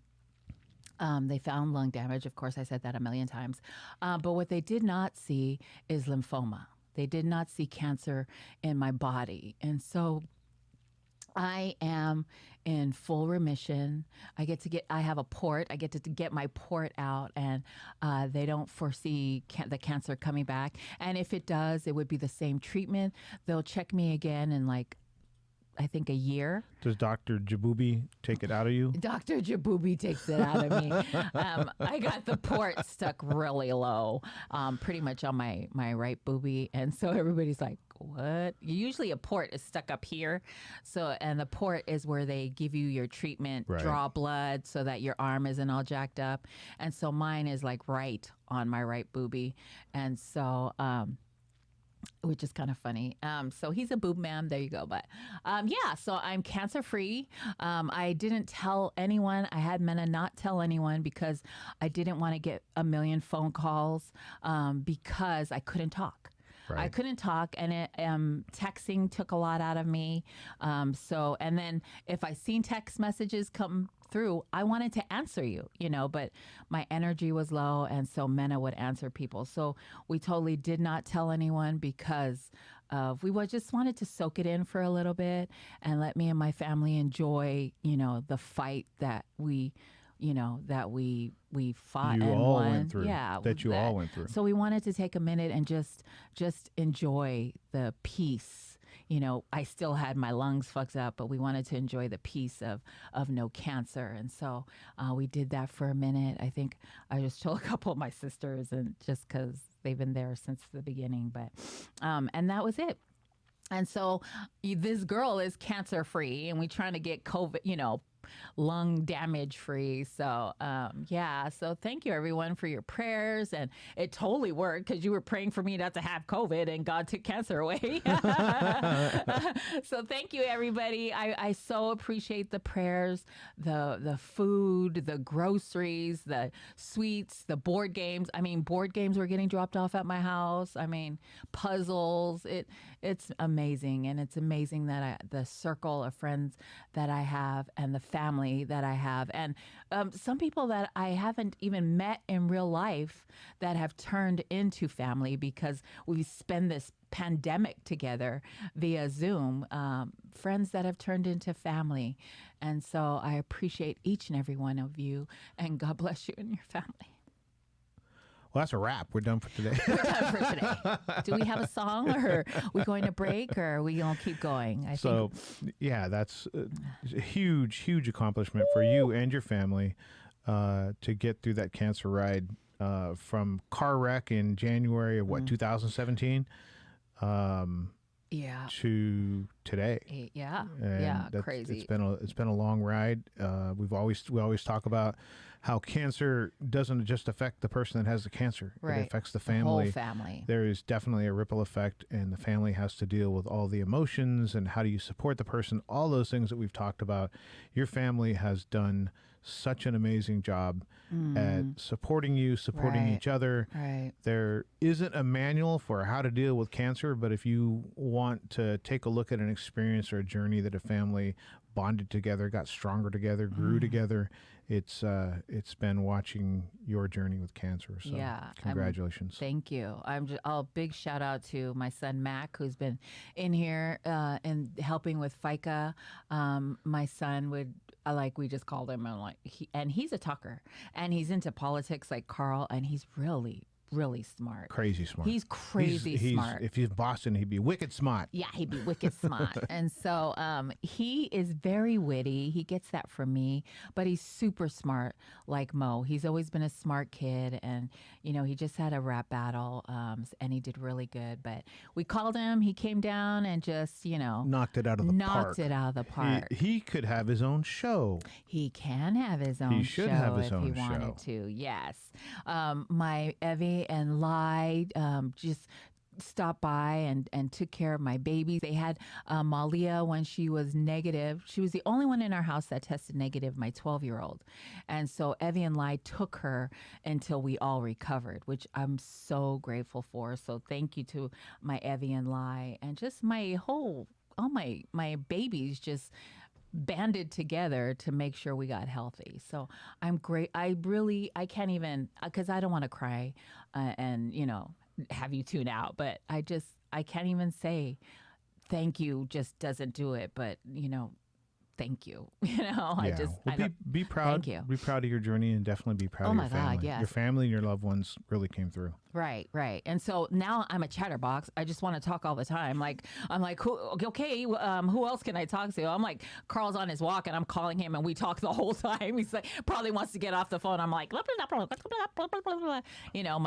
they found lung damage. Of course, I said that a million times. But what they did not see is lymphoma. They did not see cancer in my body. And so I am in full remission. I have a port. I get to get my port out, and they don't foresee the cancer coming back. And if it does, it would be the same treatment. They'll check me again in I think a year. Does Dr. Jabubi take it out of you? Dr. Jabubi takes it out of me. I got the port stuck really low, pretty much on my right boobie. And so everybody's like, what? Usually a port is stuck up here. And the port is where they give you your treatment, Right. draw blood so that your arm isn't all jacked up. And so mine is right on my right boobie. And so, which is kind of funny. So he's a boob man. There you go. But so I'm cancer free. I didn't tell anyone. I had meant to not tell anyone because I didn't want to get a million phone calls because I couldn't talk. Right. I couldn't talk, and texting took a lot out of me. And then if I seen text messages come through, I wanted to answer you, but my energy was low, and so Mena would answer people. So we totally did not tell anyone because we just wanted to soak it in for a little bit and let me and my family enjoy, the fight that we fought You and all won. went through. Yeah, That you all went through. So we wanted to take a minute and just enjoy the peace. I still had my lungs fucked up, but we wanted to enjoy the peace of no cancer. And so we did that for a minute. I think I just told a couple of my sisters, and just because they've been there since the beginning. But and that was it. And so this girl is cancer free, and we're trying to get COVID, lung damage free. So, so thank you everyone for your prayers. And it totally worked because you were praying for me not to have COVID and God took cancer away. So thank you everybody. I so appreciate the prayers, the food, the groceries, the sweets, the board games. Board games were getting dropped off at my house. Puzzles. It's amazing. And it's amazing that the circle of friends that I have and the family that I have, and some people that I haven't even met in real life that have turned into family because we spend this pandemic together via Zoom, friends that have turned into family. And so I appreciate each and every one of you, and God bless you and your family. Well, that's a wrap. We're done for today. We're done for today. Do we have a song, or are we going to break, or are we going to keep going? I think. That's a huge, huge accomplishment for you and your family to get through that cancer ride from car wreck in January of 2017 to today. And crazy. It's been a long ride. We always talk about how cancer doesn't just affect the person that has the cancer. Right. It affects the The family. whole family. There is definitely a ripple effect, and the family has to deal with all the emotions and how do you support the person, all those things that we've talked about. Your family has done such an amazing job at supporting you, supporting Right. each other. Right. There isn't a manual for how to deal with cancer, but if you want to take a look at an experience or a journey that a family bonded together, got stronger together, grew together, it's been watching your journey with cancer. So congratulations. Thank you. Big shout out to my son Mac, who's been in here and helping with FICA. My son would, we just called him, and he's a talker, and he's into politics like Carl, and he's really really smart. Crazy smart. He's crazy smart. If he's Boston, he'd be wicked smart. Yeah, he'd be wicked smart. And so he is very witty. He gets that from me, but he's super smart like Mo. He's always been a smart kid. And, he just had a rap battle and he did really good. But we called him. He came down and just, knocked it out of the park. Knocked it out of the park. He could have his own show. He can have his own should show have his if own he wanted show. to. Yes. My Evie and Lai just stopped by and took care of my babies. They had Malia when she was negative. She was the only one in our house that tested negative, my 12-year-old. And so Evie and Lai took her until we all recovered, which I'm so grateful for. So thank you to my Evie and Lai and just all my babies just banded together to make sure we got healthy. So I'm great. I can't even, because I don't want to cry and, have you tune out, but I can't even say thank you, just doesn't do it. But, thank you. Be proud. Thank you. Be proud of your journey and definitely be proud of your family. God, yes. Your family and your loved ones really came through. Right. And so now I'm a chatterbox. I just want to talk all the time. I'm like, who else can I talk to? I'm like, Carl's on his walk and I'm calling him and we talk the whole time. He's like, probably wants to get off the phone. I'm like, my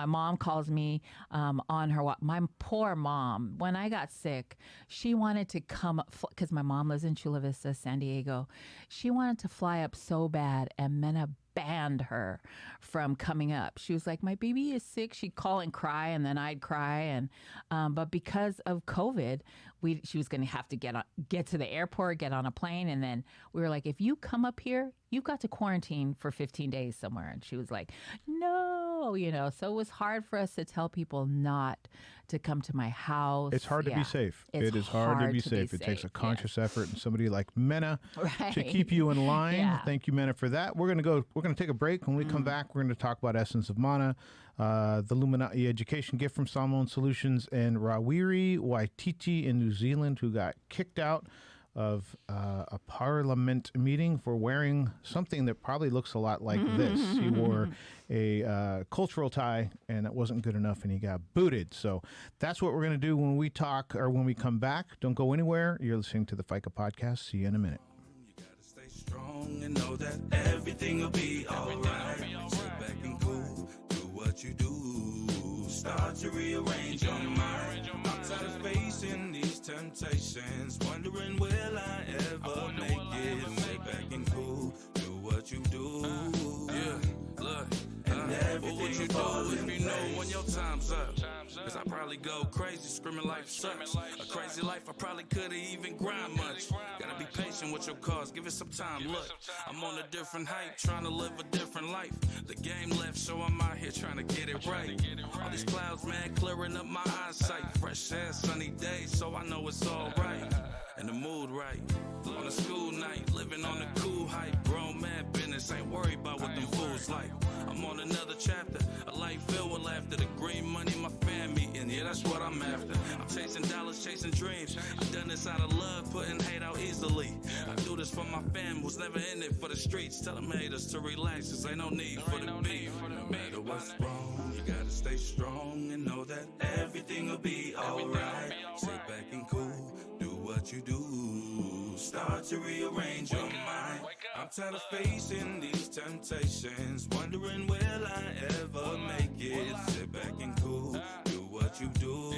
mom calls me on her walk. My poor mom, when I got sick, she wanted to come, because my mom lives in Chula Vista, San Diego. She wanted to fly up so bad, and Mena banned her from coming up. She was like, my baby is sick. She'd call and cry, and then I'd cry. And but because of COVID, she was going to have to get to the airport, get on a plane, and then we were like, if you come up here, you've got to quarantine for 15 days somewhere. And she was like, no, So it was hard for us to tell people not to come to my house. It's hard to be safe. It is hard to be safe. It takes a conscious effort and somebody like Mena to keep you in line. Yeah. Thank you, Mena, for that. We're gonna take a break. When we come back, we're gonna talk about Essence of Mana, the Luminati Education Gift from Salmon Solutions, and Rawiri Waititi in New Zealand, who got kicked out of a parliament meeting for wearing something that probably looks a lot like this. He wore a cultural tie, and it wasn't good enough, and he got booted. So that's what we're going to do when we talk, or when we come back. Don't go anywhere. You're listening to the Faika Podcast. See you in a minute. You gotta stay strong and know that everything will be alright. Sit back and cool, do what you do. Start to rearrange your mind. I'm tired of facing these temptations, wondering will I ever make it. Sit back and cool, do what you do. Yeah, look. What would you do if you know when your time's up? Cause I probably go crazy, screaming life sucks. A crazy life, I probably couldn't even grind much. Gotta be patient with your cause, give it some time. Look, I'm on a different height, trying to live a different life. The game left, so I'm out here trying to get it right. All these clouds, man, clearing up my eyesight. Fresh air, sunny days, so I know it's alright. And the mood right. On a school night, living on the cool hype. Grown man business, ain't worried about what them fools like. I'm on another chapter, a life filled with laughter. The green money, my family, and yeah, that's what I'm after. I'm chasing dollars, chasing dreams. I've done this out of love, putting hate out easily. I do this for my fam, who's never in it for the streets. Tell them haters to relax, cause ain't no need for the beef. No matter what's wrong, you gotta stay strong and know that everything will be alright. Sit back and cool, do what you do. Start to rearrange your mind. I'm tired of facing these temptations, wondering will I ever make it. Sit back and cool, do what you do.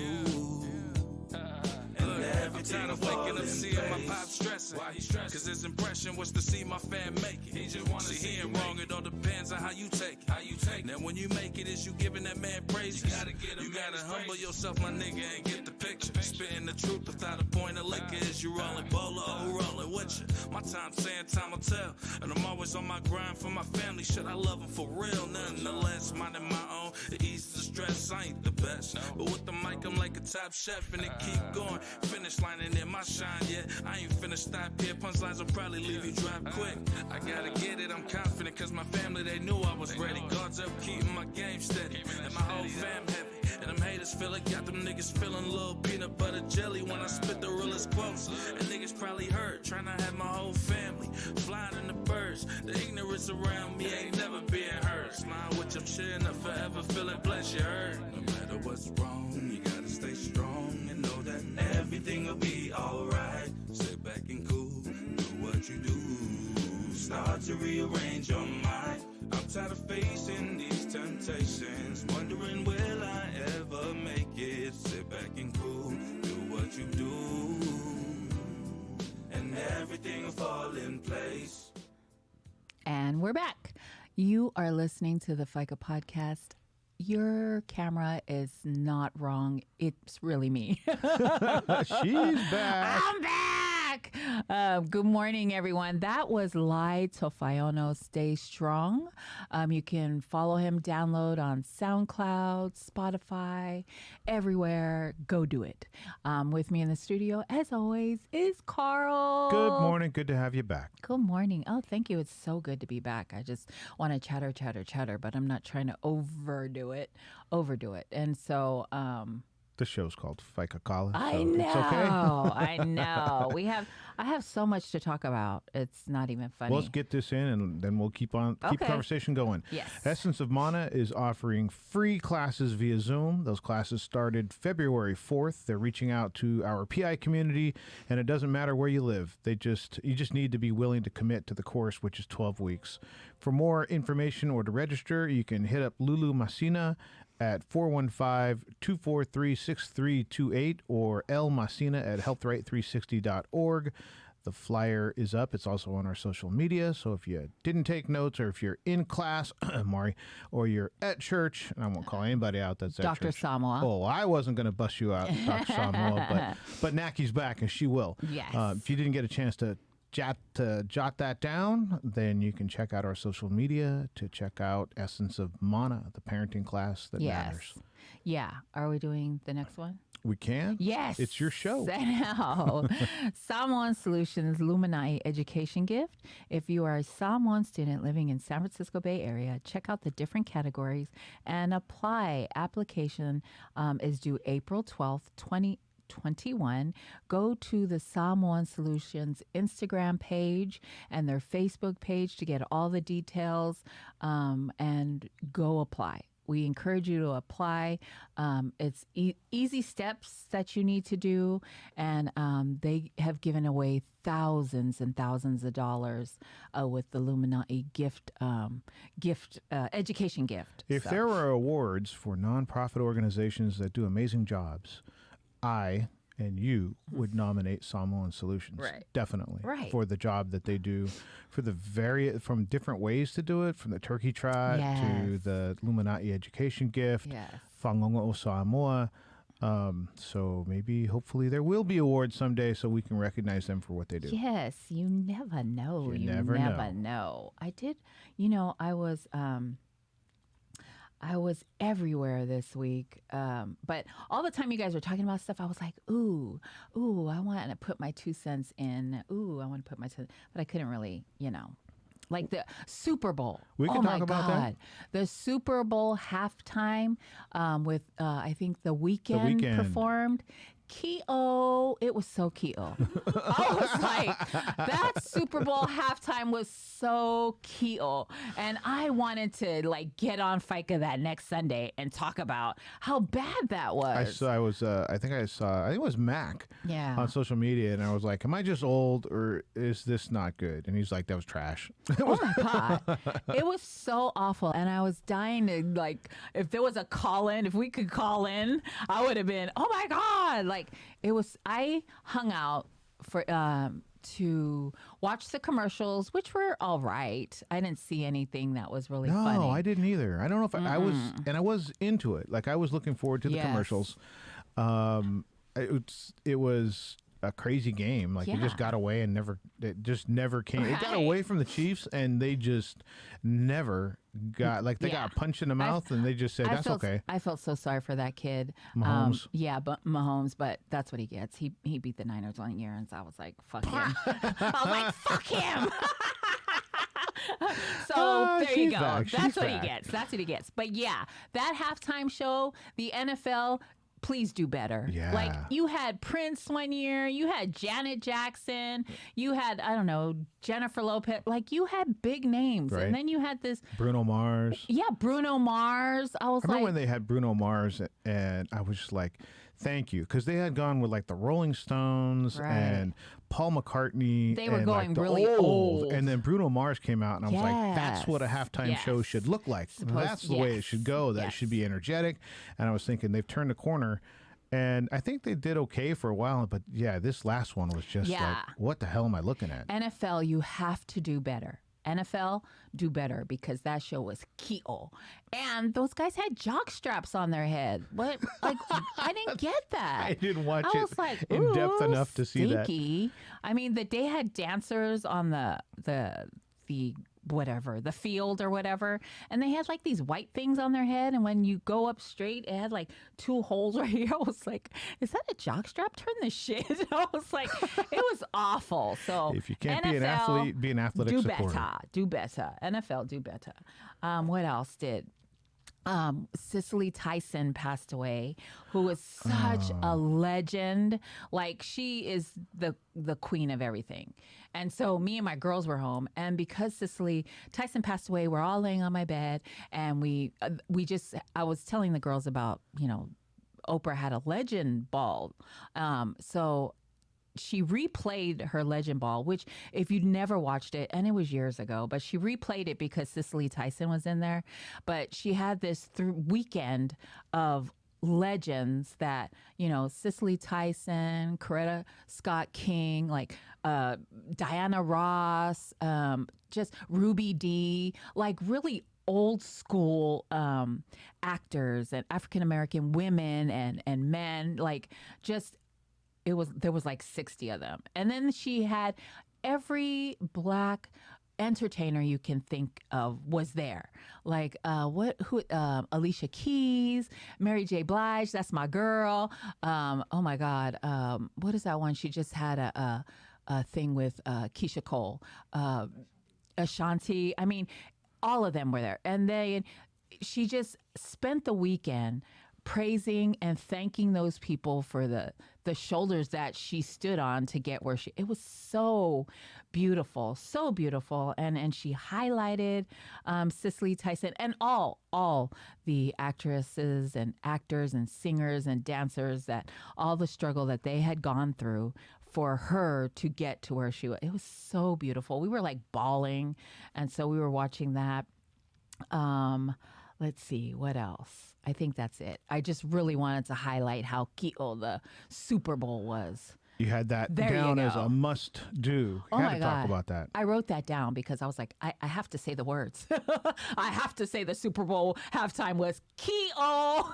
I'm tired of waking up seeing my pop stressing. Cause his impression was to see my fam make it. He just wanna see he ain't wrong, it all depends on how you take it. Now when you make it, is you giving that man praise. You gotta humble yourself, my nigga, and get the picture. Spitting the truth without a point of liquor. Is you rolling bolo or who rolling with you? My time saying time will tell. And I'm always on my grind for my family. Shit, I love them for real, nonetheless. Minding my own, the ease the stress, I ain't the best. But with the mic, I'm like a top chef, and it keep going. Finish line ain't in my shine yet. I ain't finna stop here. Punchlines will probably leave you drop quick. I gotta get it, I'm confident, cause my family, they knew I was ready. Guards up, keeping my game steady. And my whole fam heavy. And them haters feel like got them niggas feeling a little peanut butter jelly when I spit the realest quotes. And niggas probably hurt, trying to have my whole family flying in the birds. The ignorance around me ain't never being hurt. Smile with your chin up, forever feeling blessed, you heard. No matter what's wrong, you gotta stay strong and know that everything will be alright. Sit back and cool, do what you do. Start to rearrange your mind. I'm tired of facing these temptations, wondering will I ever make it. Sit back and cool, do what you do, and everything will fall in place. And we're back. You are listening to the Faika podcast. Your camera is not wrong. It's really me. She's back. I'm back. Good morning, everyone. That was Lai Tofayono, Stay Strong. You can follow him, download on SoundCloud, Spotify, everywhere. Go do it. With me in the studio, as always, is Carl. Good morning. Good to have you back. Good morning. Oh, thank you. It's so good to be back. I just want to chatter, but I'm not trying to overdo it. And so, The show's called Faika College. I know. It's okay. I know. I have so much to talk about. It's not even funny. Well, let's get this in, and then we'll keep the conversation going. Yes. Essence of Mana is offering free classes via Zoom. Those classes started February 4th. They're reaching out to our PI community, and it doesn't matter where you live. You just need to be willing to commit to the course, which is 12 weeks. For more information or to register, you can hit up Lulu Masina at 415-243-6328 or El Masina at healthright360.org. The flyer is up. It's also on our social media. So if you didn't take notes, or if you're in class, Mari, or you're at church, and I won't call anybody out that's at Dr. church. Samoa. Oh, I wasn't going to bust you out, Dr. Samoa, but Nackie's back, and she will. Yes. If you didn't get a chance to jot that down, then you can check out our social media to check out Essence of Mana, the parenting class that matters. Yeah. Are we doing the next one? We can? Yes. It's your show. Now, Samoan Solutions Luminai Education Gift. If you are a Samoan student living in San Francisco Bay Area, check out the different categories and apply. Application is due April 12th, 2021. Go to the Samoan Solutions Instagram page and their Facebook page to get all the details and go apply. We encourage you to apply. It's easy steps that you need to do, and they have given away thousands and thousands of dollars with the Illuminati education gift. If there were awards for nonprofit organizations that do amazing jobs, I and you would nominate Samoan Solutions. Right. Definitely. Right. For the job that they do, for the from different ways to do it, from the turkey trot to the Illuminati education gift, Whangongo o Samoa. So maybe, hopefully, there will be awards someday so we can recognize them for what they do. Yes, you never know. You never know. I did, I was everywhere this week. But all the time you guys were talking about stuff, I was like, ooh, I want to put my 2 cents in. Ooh, I want to put my 2 cents. But I couldn't really, like the Super Bowl. We can talk about that. The Super Bowl halftime with, I think, The Weeknd performed. Keo, it was so Keo. I was like, that Super Bowl halftime was so Keo. And I wanted to get on Faika that next Sunday and talk about how bad that was. I think it was Mac on social media, and I was like, am I just old, or is this not good? And he's like, that was trash. Oh my God. It was so awful. And I was dying to, if there was a call in, if we could call in, I would have been, oh my God. I hung out for to watch the commercials, which were all right. I didn't see anything that was really funny. No, I didn't either. I don't know if I was into it. I was looking forward to the commercials. It was a crazy game. It just got away and it just never came. Right. It got away from the Chiefs, and they just never got, they got punched in the mouth, and they just said, that's okay. I felt so sorry for that kid. Mahomes. But Mahomes, but that's what he gets. He beat the Niners 1 year, and so I was like, fuck him. I was like, fuck him. So there you she's go. back. That's She's what back. he gets. That's what he gets. But yeah, that halftime show, the NFL, please do better. Yeah. Like you had Prince one year, you had Janet Jackson, you had, I don't know, Jennifer Lopez. Like you had big names. Right. And then you had this, Bruno Mars. yeah, Bruno Mars. I was I remember like, when they had Bruno Mars, and I was just like, thank you. Because they had gone with like the Rolling Stones Right. and Paul McCartney. They were and, going like, the really old. And then Bruno Mars came out, and I was like, that's what a Yes. halftime show Yes. should look like. That's the way it yes. should go. That Yes. should be energetic. And I was thinking they've turned the corner. And I think they did okay for a while. But yeah, this last one was just Yeah. like, what the hell am I looking at? NFL, you have to do better. NFL, do better because that show was keel. And those guys had jock straps on their head. What? Like, I didn't get that. I didn't watch I it was like, in depth "Ooh, enough to see that." stinky." I mean, they had dancers on the whatever, the field or whatever, and they had like these white things on their head, and when you go up straight, it had like 2 holes right here. I was like, is that a jockstrap? Turn this shit. I was like, it was awful. So If you can't NFL, be an athlete, be an athletic do supporter. better. Do better. NFL, do better. What else did? Cicely Tyson passed away, who was such a legend. Like she is the queen of everything. And so me and my girls were home, and because Cicely Tyson passed away, we're all laying on my bed, and I was telling the girls about, Oprah had a legend ball. So she replayed her legend ball, which if you'd never watched it, and it was years ago, but she replayed it because Cicely Tyson was in there. But she had this weekend of legends that, Cicely Tyson, Coretta Scott King, like Diana Ross, just Ruby Dee, like really old school actors and African American women and men, like just there was like 60 of them. And then she had every black entertainer you can think of was there. Like Alicia Keys, Mary J. Blige, that's my girl. Oh my God. What is that one? She just had a thing with Keisha Cole, Ashanti. I mean, all of them were there. And she just spent the weekend praising and thanking those people for the shoulders that she stood on to get where it was so beautiful. And she highlighted Cicely Tyson and all the actresses and actors and singers and dancers, that all the struggle that they had gone through for her to get to where she was. It was so beautiful. We were like bawling. And so we were watching that. Let's see, what else? I think that's it. I just really wanted to highlight how keel the Super Bowl was. You had that There you down as go. a must do. Oh You my had to God. talk about that. I wrote that down because I was like, I have to say the words. I have to say the Super Bowl halftime was keel.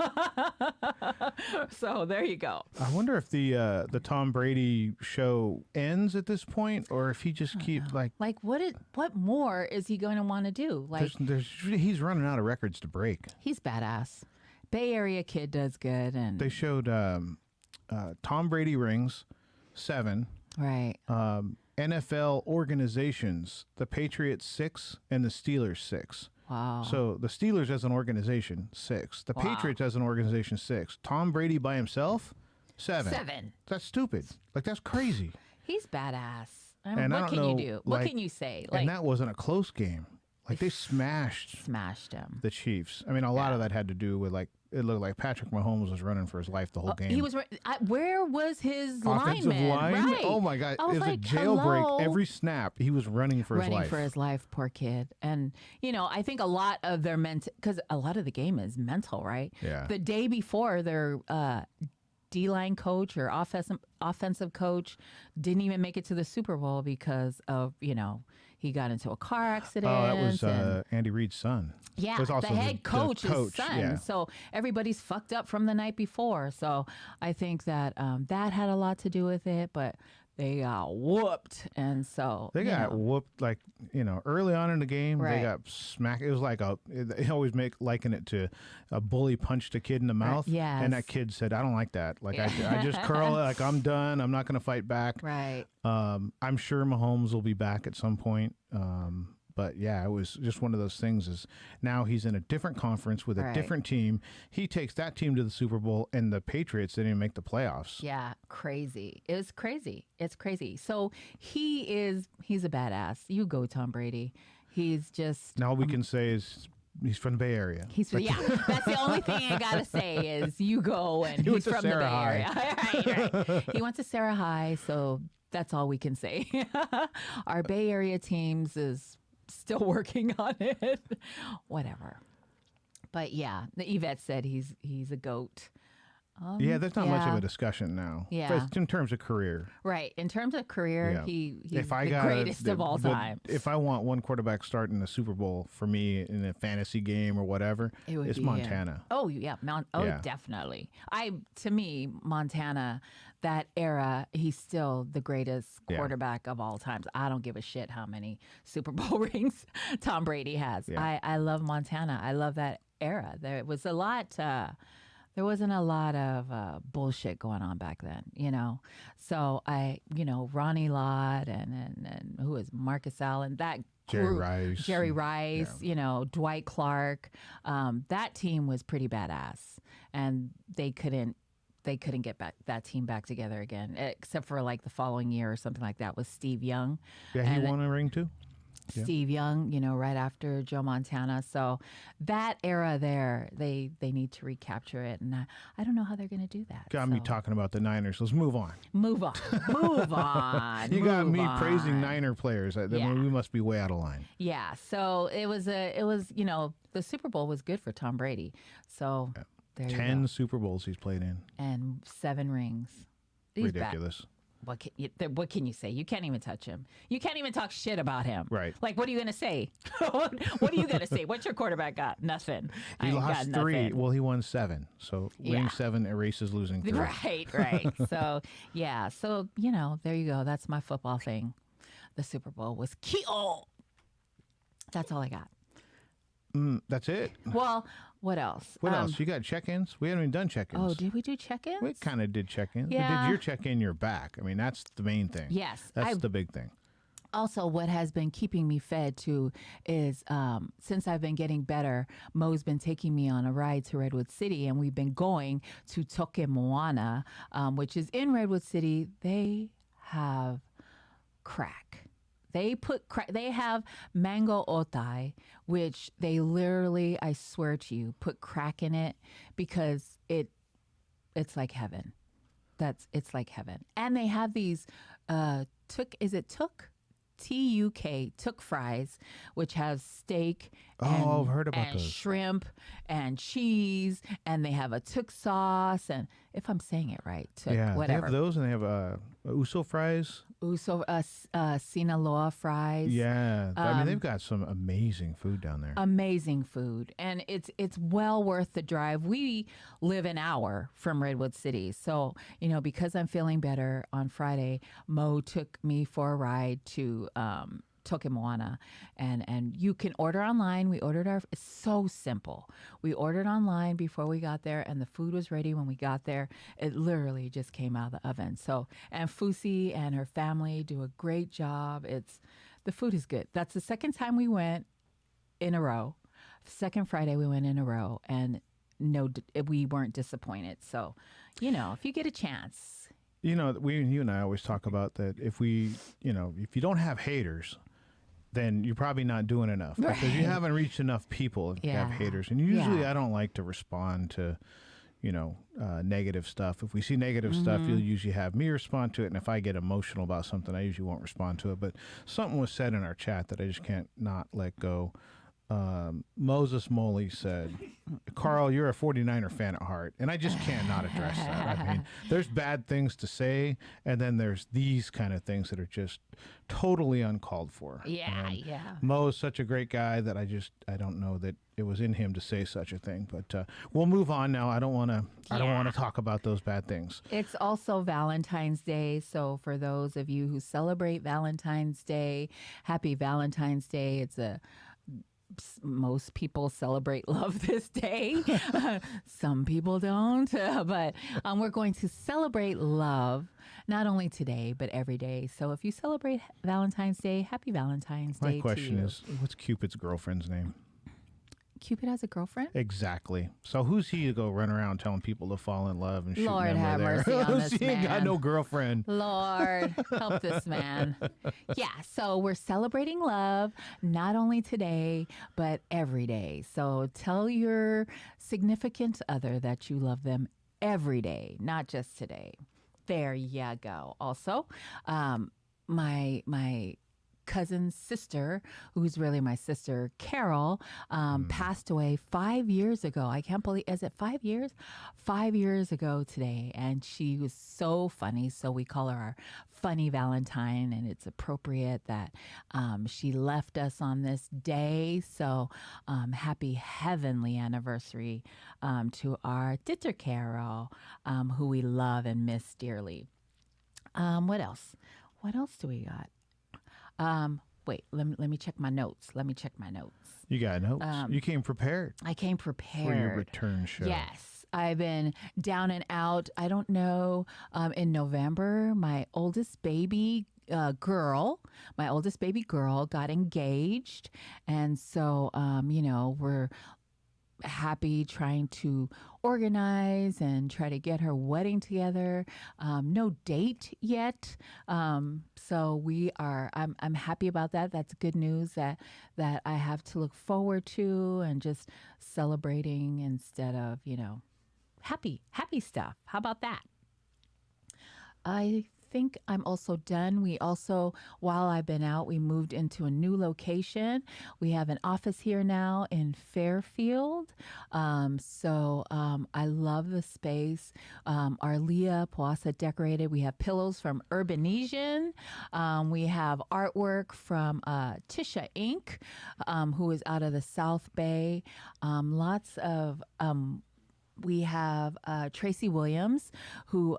So there you go. I wonder if the Tom Brady show ends at this point, or if he just keeps like Like, what more is he going to want to do? Like, he's running out of records to break. he's badass. Bay Area kid does good. And They showed Tom Brady rings 7. right. NFL organizations, the Patriots 6 and the Steelers 6. Wow. So the Steelers as an organization 6, the Wow. Patriots as an organization 6. Tom Brady by himself 7. 7. That's stupid. Like that's crazy. He's badass. I mean, And I what don't can you know, do? What like- can you say? And that wasn't a close game. Like they smashed smashed him. the Chiefs. I mean, a lot of that had to do with like it looked like Patrick Mahomes was running for his life the whole game. He was. Where was his Offensive lineman? line. Right. Oh my God! I It was was like, a jailbreak. hello? Every snap, he was running for his life. For his life, poor kid. And I think a lot of their because a lot of the game is mental, right? Yeah. The day before, their D-line coach or offensive coach didn't even make it to the Super Bowl because of he got into a car accident. Oh, that was and- Andy Reid's son. Yeah, It was also the head coach, his son. Yeah. So everybody's fucked up from the night before. So I think that that had a lot to do with it, but they got whooped. And so They got whooped like early on in the game. Right. They got smacked. It was like they always liken it to a bully punched a kid in the mouth. yes. And that kid said, "I don't like that. Like I just curl it. Like I'm done. I'm not going to fight back." Right. I'm sure Mahomes will be back at some point. But yeah, it was just one of those things. Is now he's in a different conference with a different team. He takes that team to the Super Bowl, and the Patriots didn't even make the playoffs. Yeah, crazy. It was crazy. It's crazy. So he's a badass. You go, Tom Brady. He's just. Now all we can say is he's from the Bay Area. That's the only thing I gotta say is you go, and he's from the Bay Area. Right. He went to Sarah High, so that's all we can say. Our Bay Area teams is still working on it. Whatever. But yeah, the Yvette said he's a goat. Yeah, there's not much of a discussion now. Yeah. But in terms of career. Right. In terms of career, he's the greatest of all but time. If I want one quarterback starting the Super Bowl for me in a fantasy game or whatever, it's Montana. Him. Oh, yeah. Definitely. To me, Montana, that era, he's still the greatest quarterback of all times. I don't give a shit how many Super Bowl rings Tom Brady has. Yeah. I love Montana. I love that era. There was a lot... there wasn't a lot of bullshit going on back then, you know. So Ronnie Lott and who is Marcus Allen, that group, Jerry Rice, Dwight Clark. That team was pretty badass, and they couldn't get that team back together again, except for like the following year or something like that with Steve Young. Yeah, he won a ring too. Steve Young, right after Joe Montana. So that era there, they need to recapture it. And I don't know how they're going to do that. Got me talking about the Niners. Let's move on. Move on. You got me praising Niner players. We must be way out of line. Yeah. So it was the Super Bowl was good for Tom Brady. So there you go. 10 Super Bowls he's played in. And 7 rings. Ridiculous. What can you say? You can't even touch him. You can't even talk shit about him. Right. Like, what are you going to say? What are you going to say? What's your quarterback got? Nothing. He lost 3. Well, he won 7. So winning 7 erases losing 3. Right. So, yeah. So, there you go. That's my football thing. The Super Bowl was key. Oh, that's all I got. That's it? Well, what else? What else? You got check-ins? We haven't even done check-ins. Oh, did we do check-ins? We kind of did check-ins. Yeah. We did your check-in, you're back. I mean, that's the main thing. Yes. That's the big thing. Also, what has been keeping me fed, too, is since I've been getting better, Mo's been taking me on a ride to Redwood City, and we've been going to Tokemoana, which is in Redwood City. They have crack. They have mango otai, which they literally, I swear to you, put crack in it because it's like heaven. It's like heaven. And they have these Tuk fries, which have steak I've heard about and those. shrimp and cheese, and they have a tuk sauce, and if I'm saying it right, whatever. They have those, and they have uso fries. Sinaloa fries. Yeah, I mean, they've got some amazing food down there. Amazing food, and it's well worth the drive. We live an hour from Redwood City, so because I'm feeling better on Friday, Mo took me for a ride to Tokemoana, and you can order online. We ordered it's so simple. We ordered online before we got there, and the food was ready when we got there. It literally just came out of the oven. So, and Fusi and her family do a great job. The food is good. That's the second time we went in a row. Second Friday we went in a row, and we weren't disappointed. So, if you get a chance. You and I always talk about that if if you don't have haters, then you're probably not doing enough because you haven't reached enough people if you have haters. And usually I don't like to respond to, negative stuff. If we see negative stuff, you'll usually have me respond to it. And if I get emotional about something, I usually won't respond to it. But something was said in our chat that I just can't not let go. Moses Moley said, Carl, you're a 49er fan at heart. And I just can't not address that. I mean, there's bad things to say, and then there's these kind of things that are just totally uncalled for. Yeah. Mo is such a great guy that I don't know that it was in him to say such a thing. But we'll move on now. I don't want to talk about those bad things. It's also Valentine's Day. So for those of you who celebrate Valentine's Day, happy Valentine's Day. Most people celebrate love this day. Some people don't, but we're going to celebrate love not only today, but every day. So if you celebrate Valentine's Day, happy Valentine's Day My question to you. is, what's Cupid's girlfriend's name? Cupid has a girlfriend? Exactly. So who's he to go run around telling people to fall in love and shoot Lord them have there? mercy on this He ain't got man. no girlfriend. Lord, help this man. Yeah, so we're celebrating love not only today, but every day. So tell your significant other that you love them every day, not just today. There you go. Also, my cousin's sister, who's really my sister, Carol, passed away 5 years ago. I can't believe, is it 5 years? 5 years ago today. And she was so funny. So we call her our funny Valentine. And it's appropriate that she left us on this day. So happy heavenly anniversary to our Titter Carol, who we love and miss dearly. What else? What else do we got? Wait, let me check my notes. You got notes? You came prepared I came prepared. for your return show. Yes. I've been down and out. I don't know. In November, my oldest baby girl got engaged. And so, we're happy trying to organize and try to get her wedding together. No date yet. So I'm happy about that. That's good news that I have to look forward to and just celebrating instead of, happy stuff. How about that? I think I'm also done. We also, while I've been out, we moved into a new location. We have an office here now in Fairfield. So I love the space. Our Leah Poasa decorated. We have pillows from Urbanesian. We have artwork from Tisha Inc., who is out of the South Bay. Lots of we have Tracy Williams, who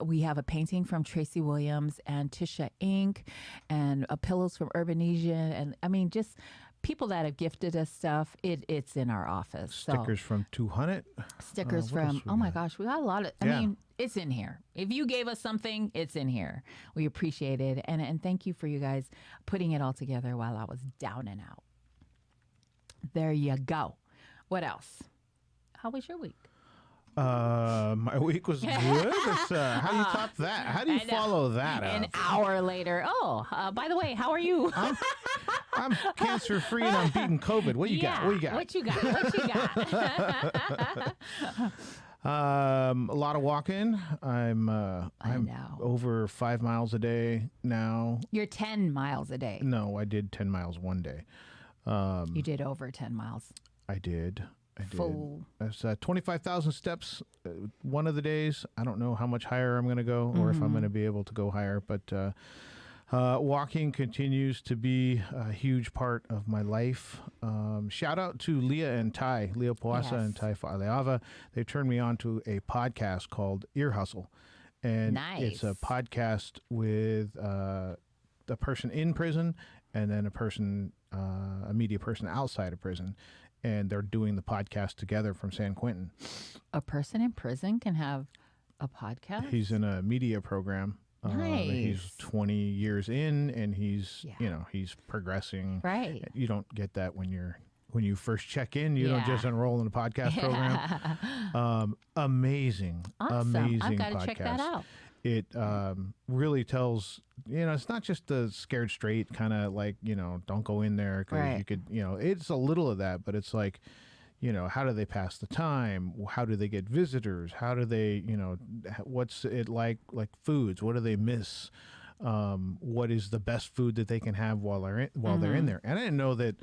we have a painting from Tracy Williams and Tisha Inc. and pillows from Urbanesian. And I mean, just people that have gifted us stuff. It's in our office. Stickers from 200. Stickers what else from, we oh my got? gosh, we got a lot of, I mean, it's in here. If you gave us something, it's in here. We appreciate it. And thank you for you guys putting it all together while I was down and out. There you go. What else? How was your week? My week was good. How do you top that? How do you follow that An up? hour later. Oh, by the way, how are you? I'm cancer free and I'm beating COVID. What you got? What you got? What you got? A lot of walking. I'm know. over 5 miles a day now. You're 10 miles a day. No, I did 10 miles one day. You did over 10 miles. I did. Full. That's 25,000 steps one of the days. I don't know how much higher I'm going to go or if I'm going to be able to go higher, but walking continues to be a huge part of my life. Shout out to Leah and Ty, Leah Poasa and Ty Fa'aleava. They turned me on to a podcast called Ear Hustle. And it's a podcast with a person in prison and then a media person outside of prison. And they're doing the podcast together from San Quentin. A person in prison can have a podcast? He's in a media program. Nice. He's 20 years in, and he's he's progressing. Right. You don't get that when you first check in. You don't just enroll in a podcast program. Amazing, awesome. amazing I've got podcast. to check that out. It really tells, it's not just the scared straight kind of like, don't go in there because you could, it's a little of that, but it's like, how do they pass the time? How do they get visitors? How do they, what's it like foods? What do they miss? What is the best food that they can have while they're in there? And I didn't know that,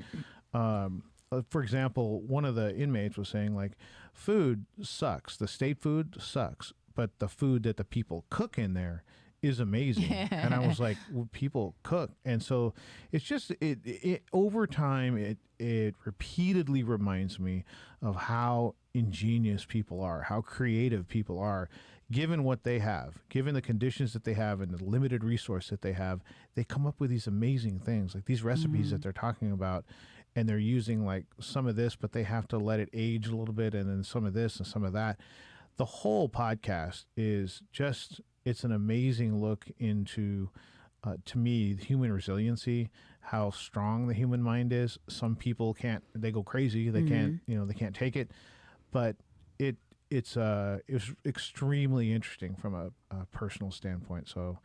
for example, one of the inmates was saying like, food sucks. The state food sucks. But the food that the people cook in there is amazing. And I was like, well, people cook. And so it's just, it over time, it repeatedly reminds me of how ingenious people are, how creative people are, given what they have, given the conditions that they have and the limited resource that they have. They come up with these amazing things, like these recipes that they're talking about. And they're using like some of this, but they have to let it age a little bit. And then some of this and some of that. The whole podcast is just, it's an amazing look into, to me, human resiliency, how strong the human mind is. Some people can't; they go crazy. They can't, they can't take it. But it's extremely interesting from a personal standpoint. So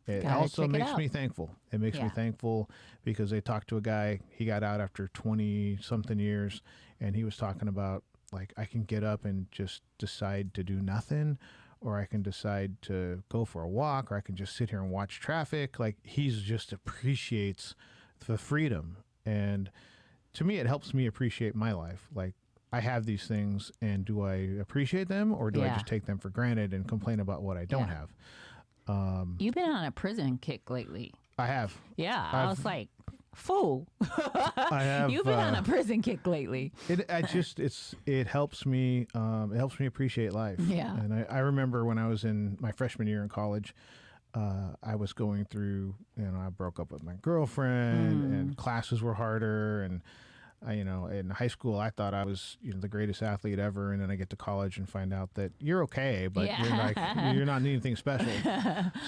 it Gotta also check it makes out. me thankful. It makes me thankful because I talked to a guy. He got out after 20 something years, and he was talking about, like, I can get up and just decide to do nothing, or I can decide to go for a walk, or I can just sit here and watch traffic. Like, he's just appreciates the freedom. And to me, it helps me appreciate my life. Like, I have these things, and do I appreciate them, or do I Yeah. just take them for granted and complain about what I don't have? You've been on a prison kick lately. I have. Yeah, I was like, fool. I have. You've been on a prison kick lately. It helps me. It helps me appreciate life. Yeah. And I remember when I was in my freshman year in college, I was going through. I broke up with my girlfriend, and classes were harder. And in high school, I thought I was the greatest athlete ever, and then I get to college and find out that you're okay, but you're not anything special.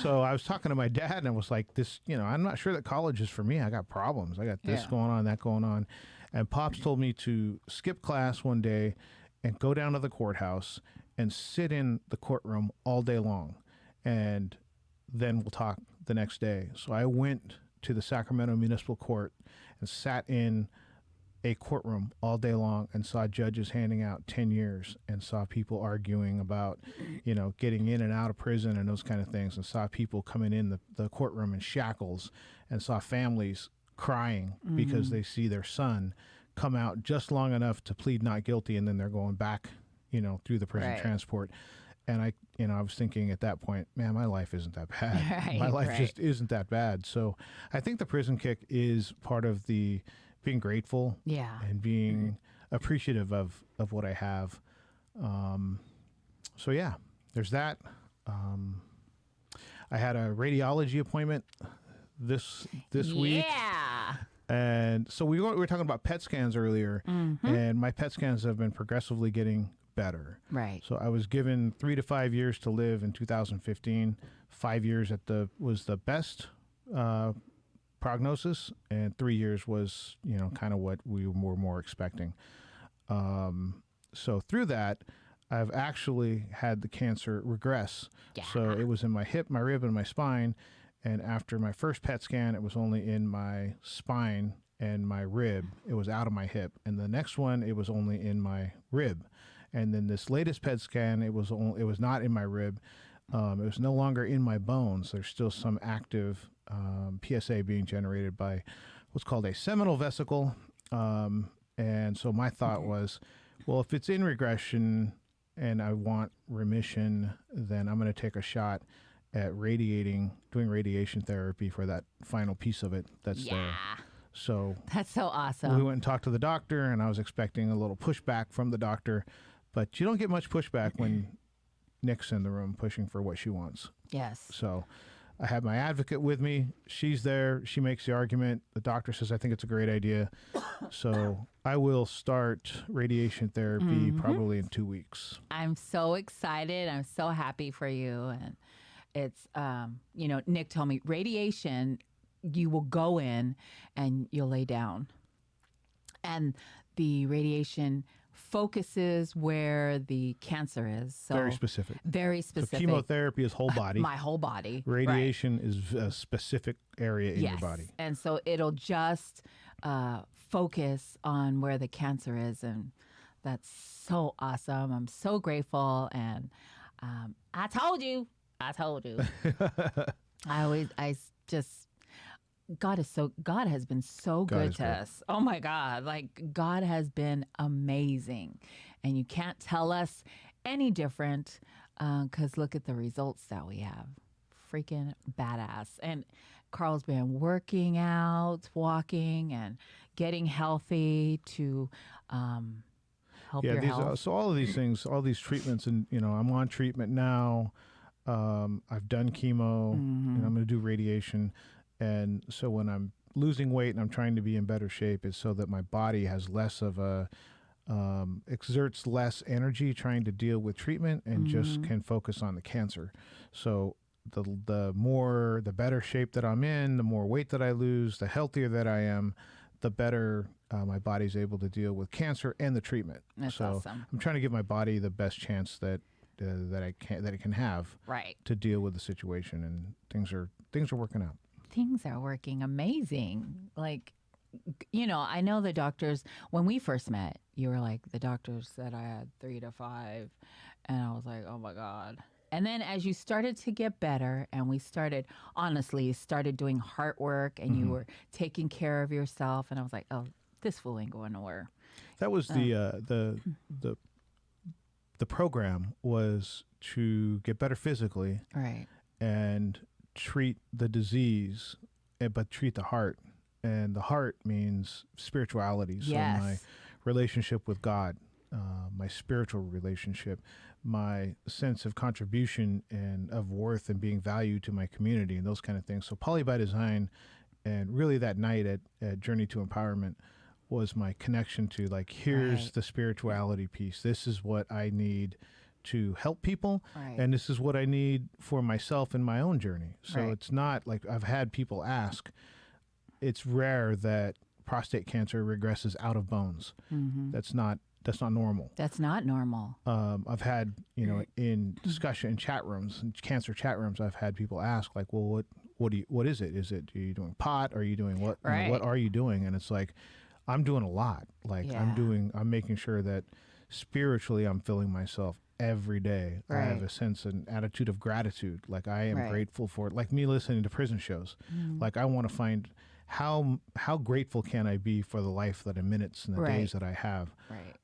So I was talking to my dad, and I was like, "This, I'm not sure that college is for me. I got problems. I got this going on, that going on." And Pops told me to skip class one day and go down to the courthouse and sit in the courtroom all day long, and then we'll talk the next day. So I went to the Sacramento Municipal Court and sat in a courtroom all day long and saw judges handing out 10 years and saw people arguing about, getting in and out of prison and those kind of things, and saw people coming in the courtroom in shackles, and saw families crying because they see their son come out just long enough to plead not guilty, and then they're going back, through the prison transport. And I was thinking at that point, man, my life isn't that bad. My life just isn't that bad. So I think the prison kick is part of the being grateful and being appreciative of what I have. So yeah, there's that. I had a radiology appointment this week. Yeah. And so we were talking about PET scans earlier, and my PET scans have been progressively getting better. Right. So I was given 3 to 5 years to live in 2015. 5 years was the best prognosis, and 3 years was kind of what we were more expecting. So through that, I've actually had the cancer regress. So it was in my hip, my rib, and my spine. And after my first PET scan, it was only in my spine and my rib. It was out of my hip. And the next one, it was only in my rib. And then this latest PET scan, it was not in my rib. It was no longer in my bones. There's still some active PSA being generated by what's called a seminal vesicle. And so my thought was, well, if it's in regression and I want remission, then I'm going to take a shot at doing radiation therapy for that final piece of it that's there. So That's so awesome. we went and talked to the doctor, and I was expecting a little pushback from the doctor, but you don't get much pushback when Nick's in the room pushing for what she wants. Yes. So I had my advocate with me. She's there. She makes the argument. The doctor says, I think it's a great idea. So I will start radiation therapy probably in 2 weeks. I'm so excited. I'm so happy for you. And it's, Nick told me radiation, you will go in and you'll lay down. And the radiation focuses where the cancer is. So Very specific. Very So specific. chemotherapy is whole body. My whole body. Radiation is a specific area in your body. And so it'll just focus on where the cancer is. And that's so awesome. I'm so grateful. And I told you. God has been so good to us. Oh my God. Like, God has been amazing. And you can't tell us any different because look at the results that we have. Freaking badass. And Carl's been working out, walking, and getting healthy to help your health. So all of these things, all these treatments, and I'm on treatment now. I've done chemo, and I'm going to do radiation. And so when I'm losing weight and I'm trying to be in better shape, it's so that my body has less of exerts less energy trying to deal with treatment and just can focus on the cancer. So the better shape that I'm in, the more weight that I lose, the healthier that I am, the better my body's able to deal with cancer and the treatment. That's so awesome. I'm trying to give my body the best chance that it can have Right. to deal with the situation, and things are working out. Things are working amazing. Like, I know the doctors, when we first met, you were like, the doctors said I had 3 to 5. And I was like, oh my God. And then as you started to get better and we started doing heart work and you were taking care of yourself. And I was like, oh, this fool ain't going nowhere. That was the program was to get better physically. Right. And treat the disease, but treat the heart. And the heart means spirituality. So Yes. my relationship with God, my spiritual relationship, my sense of contribution and of worth and being valued to my community and those kind of things. So Poly by Design, and really that night at Journey to Empowerment was my connection to, like, here's Right. the spirituality piece. This is what I need to help people, Right. and this is what I need for myself in my own journey. So Right. it's not like I've had people ask, it's rare that prostate cancer regresses out of bones. That's not normal. That's not normal. I've had, in discussion in chat rooms, in cancer chat rooms, I've had people ask, like, well, what is it? Are you doing pot? Are you doing what? Right. What are you doing? And it's like, I'm doing a lot. Like Yeah. I'm making sure that spiritually I'm filling myself every day. I have Right. a sense, an attitude of gratitude. Like, I am Right. grateful for it. Like me listening to prison shows. Like, I want to find how grateful can I be for the life that in minutes and the Right. days that I have. Right.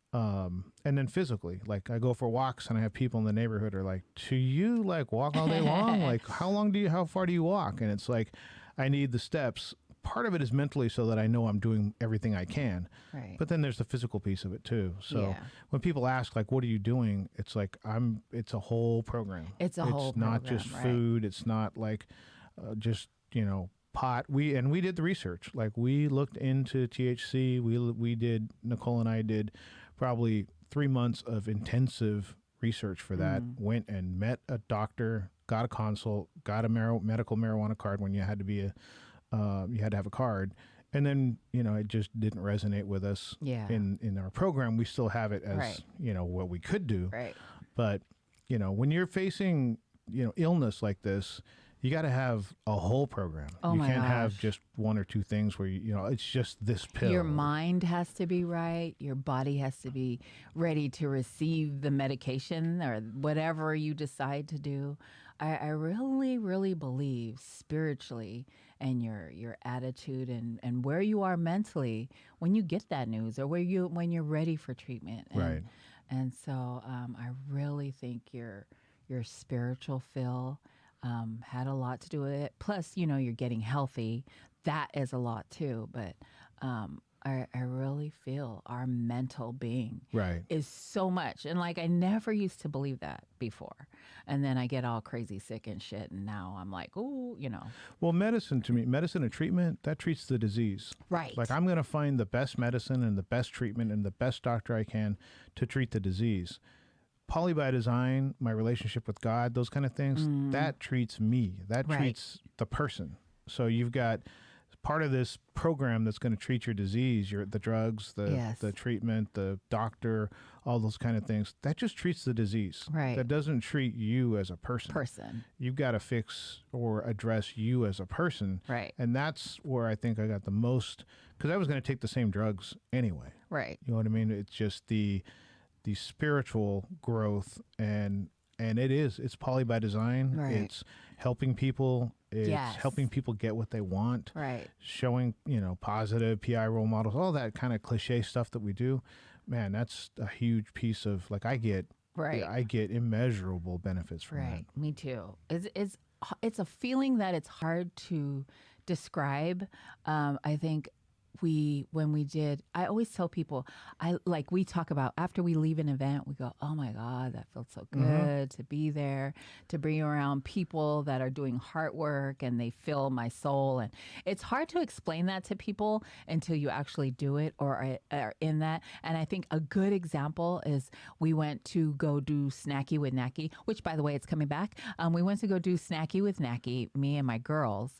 And then physically, like, I go for walks and I have people in the neighborhood are like, do you like walk all day long? Like, how far do you walk? And it's like, I need the steps. Part of it is mentally so that I know I'm doing everything I can. Right. But then there's the physical piece of it too. So Yeah. when people ask, like, what are you doing? It's like, it's a whole program. It's a whole It's not program, just right. food. It's not like just, pot. We did the research. Like, we looked into THC. Nicole and I did probably 3 months of intensive research for that. Went and met a doctor, got a consult, got a medical marijuana card when you had to be you had to have a card. And then, it just didn't resonate with us. Yeah. In our program. We still have it as, Right. What we could do. Right. But, when you're facing, illness like this, you got to have a whole program. Oh you my can't have gosh. just one or two things where, it's just this pill. Your mind has to be right. Your body has to be ready to receive the medication or whatever you decide to do. I really, really believe spiritually and your attitude and where you are mentally when you get that news or when you're ready for treatment. Right. And so I really think your spiritual feel had a lot to do with it. Plus, you're getting healthy. That is a lot too. But I really feel our mental being Right. is so much. And like, I never used to believe that before. And then I get all crazy sick and shit. And now I'm like, ooh, Well, medicine and treatment, that treats the disease. Right. Like, I'm going to find the best medicine and the best treatment and the best doctor I can to treat the disease. Poly by Design, my relationship with God, those kind of things, that treats me. That Right. treats the person. So you've got part of this program that's going to treat your disease, the drugs, Yes. the treatment, the doctor, all those kind of things. That just treats the disease. Right. That doesn't treat you as a person. You've got to fix or address you as a person. Right. And that's where I think I got the most, because I was going to take the same drugs anyway. Right. You know what I mean? It's just the spiritual growth, and it's Poly by Design. Right. It's helping people. It's Yes. helping people get what they want. Right. Showing, positive PI role models, all that kind of cliche stuff that we do. Man, that's a huge piece of, like, I get immeasurable benefits from Right. Me too. It's a feeling that it's hard to describe. I think when we did, I always tell people, we talk about after we leave an event, we go, oh my God, that felt so good to be there, to be around people that are doing heart work and they fill my soul. And it's hard to explain that to people until you actually do it or are in that. And I think a good example is we went to go do Snacky with Nackie, which by the way, it's coming back. We went to go do Snacky with Nackie, me and my girls,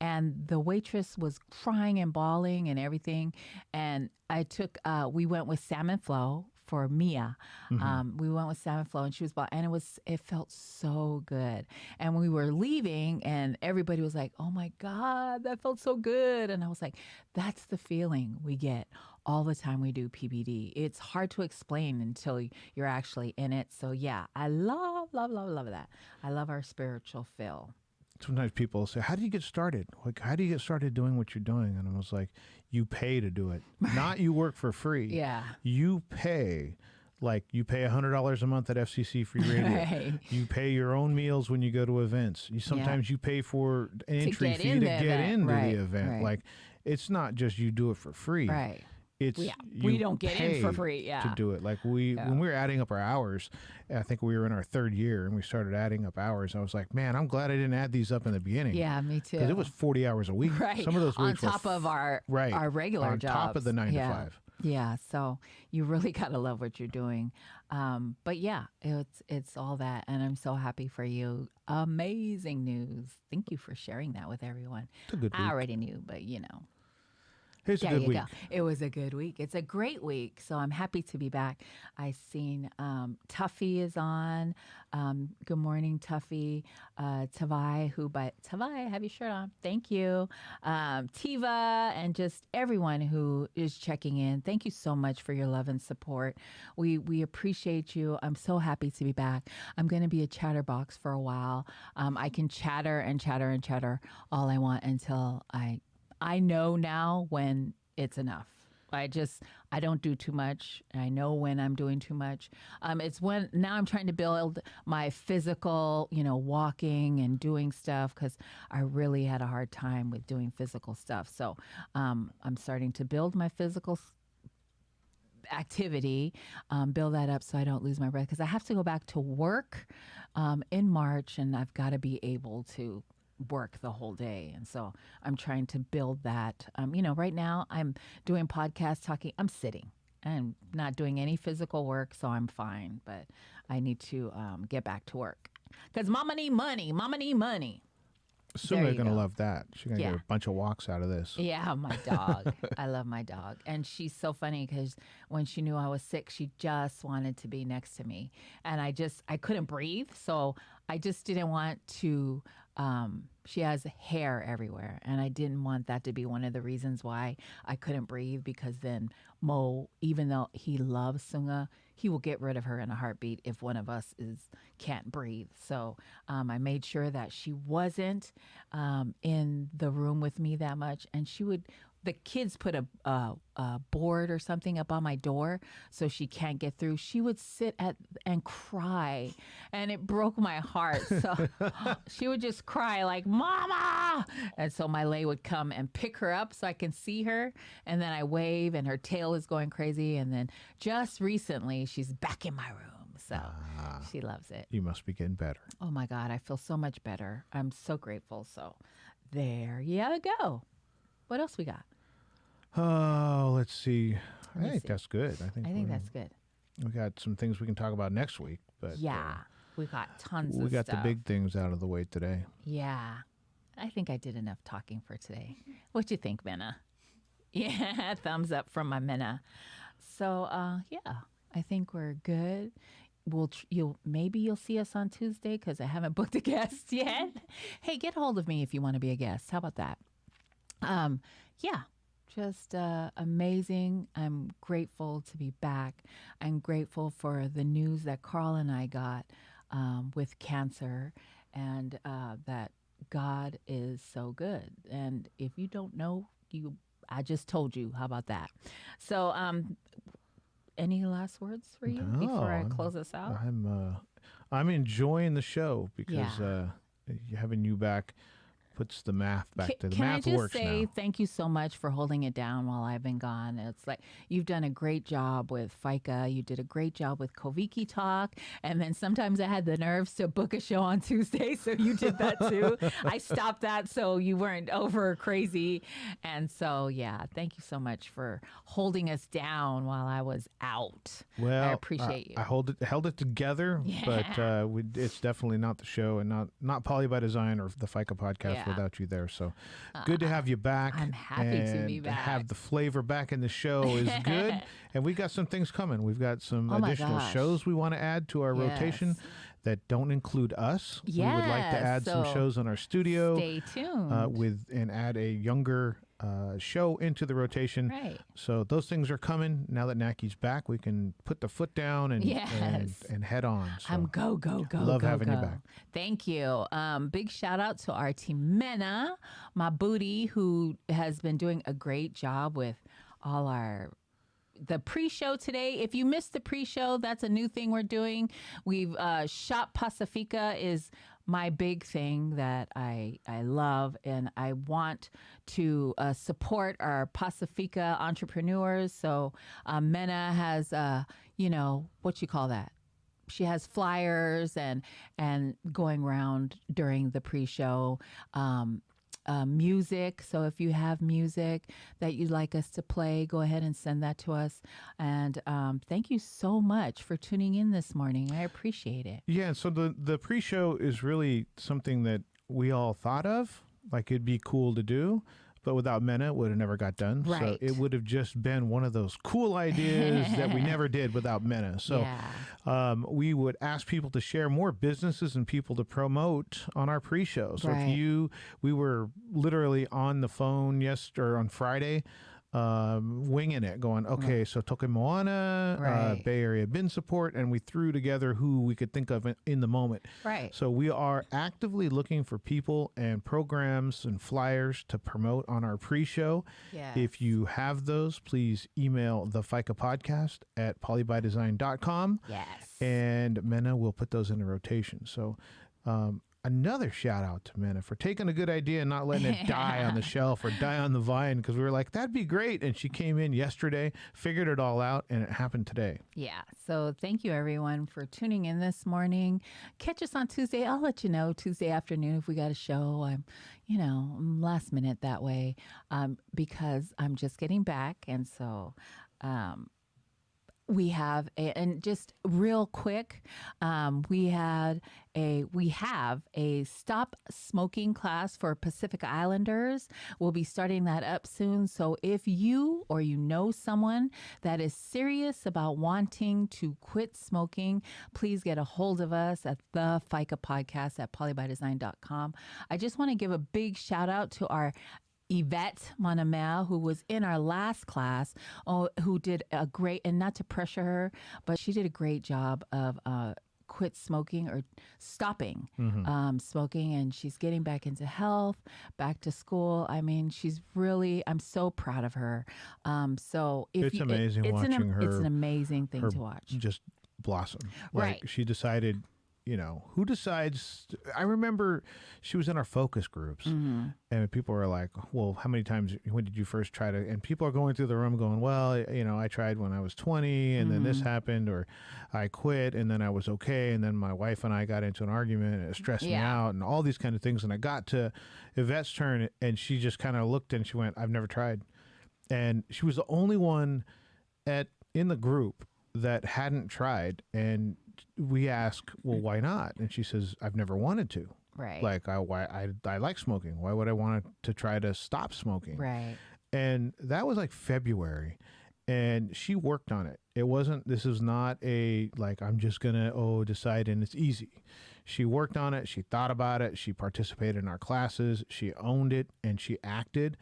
and the waitress was crying and bawling and everything. And we went with Sam and Flo for Mia. We went with Sam and Flo, and she was bawling, and it felt so good. And we were leaving, and everybody was like, oh my God, that felt so good. And I was like, that's the feeling we get all the time we do PBD. It's hard to explain until you're actually in it. So yeah, I love, love, love, love that. I love our spiritual feel. Sometimes people say, how do you get started? Like, how do you get started doing what you're doing? And I was like, you pay to do it. Not you work for free. Yeah. You pay. Like, you pay $100 a month at FCC Free Radio. Right. You pay your own meals when you go to events. Sometimes you pay for an entry fee to get into the event. Right. Like, it's not just you do it for free. Right. It's we don't get in for free. Yeah. To do it. Like when we were adding up our hours, I think we were in our 3rd year and we started adding up hours. I was like, man, I'm glad I didn't add these up in the beginning. Yeah, me too. Because it was 40 hours a week. Right. Some of those weeks on top of our regular jobs. On top of the 9 to 5. Yeah, so you really gotta love what you're doing, but yeah, it's all that, and I'm so happy for you. Amazing news! Thank you for sharing that with everyone. It's a good week. I already knew, but It's a good week. Go. It was a good week. It's a great week, so I'm happy to be back. I seen Tuffy is on. Good morning, Tuffy. Tavai, Tavai, have your shirt on. Thank you. Tiva, and just everyone who is checking in. Thank you so much for your love and support. We appreciate you. I'm so happy to be back. I'm going to be a chatterbox for a while. I can chatter and chatter and chatter all I want until I know now when it's enough. I don't do too much. I know when I'm doing too much. It's when now I'm trying to build my physical, walking and doing stuff, because I really had a hard time with doing physical stuff. So I'm starting to build my physical activity, build that up so I don't lose my breath, because I have to go back to work in March, and I've got to be able to work the whole day. And so I'm trying to build that. Right now I'm doing podcast talking. I'm sitting. I'm not doing any physical work, so I'm fine. But I need to get back to work, because mama need money. Mama need money. Summa's going to love that. She's going to get a bunch of walks out of this. Yeah, my dog. I love my dog. And she's so funny, because when she knew I was sick, she just wanted to be next to me. And I couldn't breathe. So I just didn't want to, she has hair everywhere. And I didn't want that to be one of the reasons why I couldn't breathe, because then Mo, even though he loves Sunga, he will get rid of her in a heartbeat if one of us can't breathe. So I made sure that she wasn't in the room with me that much. And the kids put a board or something up on my door so she can't get through. She would sit and cry, and it broke my heart. So she would just cry like, "Mama!" And so my lay would come and pick her up so I can see her, and then I wave, and her tail is going crazy. And then just recently, she's back in my room, so she loves it. You must be getting better. Oh my God, I feel so much better. I'm so grateful. So there you go. What else we got? Oh, let's see. I think that's good. I think that's good. We got some things we can talk about next week. But yeah, we got tons of stuff. We got the big things out of the way today. Yeah. I think I did enough talking for today. What you think, Minna? Yeah, thumbs up from my Minna. So, yeah, I think we're good. Maybe you'll see us on Tuesday, because I haven't booked a guest yet. Hey, get a hold of me if you want to be a guest. How about that? Yeah, just amazing. I'm grateful to be back. I'm grateful for the news that Carl and I got with cancer, and that God is so good. And if you don't know, I just told you. How about that? So, any last words for you before I close us out? I'm enjoying the show, because having you back puts the math back to the Can math I just works say now. thank you so much for holding it down while I've been gone? It's like you've done a great job with FICA. You did a great job with Koviki Talk. And then sometimes I had the nerves to book a show on Tuesday, so you did that too. I stopped that so you weren't over crazy. And so, yeah, thank you so much for holding us down while I was out. Well, I appreciate you. I held it together, but it's definitely not the show and not Poly by Design or the FICA podcast without you there. So good to have you back. I'm happy to be back. Have the flavor back in the show is good. And we got some things coming. We've got some additional shows we want to add to our rotation that don't include us. We would like to add some shows on our studio. Stay tuned. And add a younger show into the rotation. Right. So those things are coming. Now that Nackie's back, we can put the foot down and head on. So I'm go. love having you back. Thank you. Big shout out to our team Mena, my booty, who has been doing a great job with all the pre-show today. If you missed the pre-show, that's a new thing we're doing. We've Shop Pacifica is my big thing that I love, and I want to support our Pacifica entrepreneurs. So Mena has, what you call that? She has flyers and going around during the pre-show. Music. So if you have music that you'd like us to play, go ahead and send that to us. And thank you so much for tuning in this morning. I appreciate it. Yeah. So the pre-show is really something that we all thought of, like it'd be cool to do. But without Mena, it would have never got done. Right. So it would have just been one of those cool ideas that we never did without Mena. So we would ask people to share more businesses and people to promote on our pre-show. So if we were literally on the phone on Friday, winging it, going, okay, so Toke Moana, Bay Area Bin Support, and we threw together who we could think of in the moment. Right. So we are actively looking for people and programs and flyers to promote on our pre-show. Yes. If you have those, please email the FICA podcast at polybydesign.com. Yes. And Mena will put those in the rotation. So, another shout out to Mena for taking a good idea and not letting it die on the shelf or die on the vine, because we were like, that'd be great. And she came in yesterday, figured it all out, and it happened today. Yeah. So thank you, everyone, for tuning in this morning. Catch us on Tuesday. I'll let you know Tuesday afternoon if we got a show. I'm last minute that way because I'm just getting back. And so we have and just real quick, we have a stop smoking class for Pacific Islanders. We'll be starting that up soon. So if you or you know someone that is serious about wanting to quit smoking, please get a hold of us at the FICA podcast at polybydesign.com. I just want to give a big shout out to our Yvette Monamel, who was in our last class, who did a great, and not to pressure her, but she did a great job of quit smoking or stopping smoking, and she's getting back into health, back to school. I mean, I'm so proud of her. So it's amazing watching her. It's an amazing thing to watch. Just blossom. Right. She decided, who decides? I remember she was in our focus groups, and people were like, well, how many times, when did you first try to, and people are going through the room going, well, I tried when I was 20 and then this happened, or I quit and then I was okay. And then my wife and I got into an argument and it stressed me out and all these kind of things. And I got to Yvette's turn and she just kind of looked and she went, I've never tried. And she was the only one in the group that hadn't tried. And we asked, well, why not? And she says, I've never wanted to. Right. Like, I like smoking. Why would I want to try to stop smoking? Right. And that was like February. And she worked on it. This is not I'm just going to, decide and it's easy. She worked on it. She thought about it. She participated in our classes. She owned it and she acted.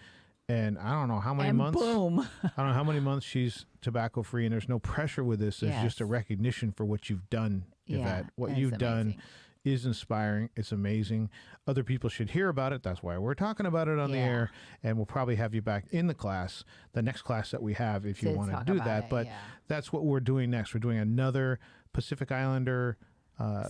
And I don't know how many months. Boom. I don't know how many months she's tobacco free, and there's no pressure with this. It's just a recognition for what you've done, Yvette. What you've done is inspiring. It's amazing. Other people should hear about it. That's why we're talking about it on the air. And we'll probably have you back in the class, the next class that we have, if you want to do that. But that's what we're doing next. We're doing another Pacific Islander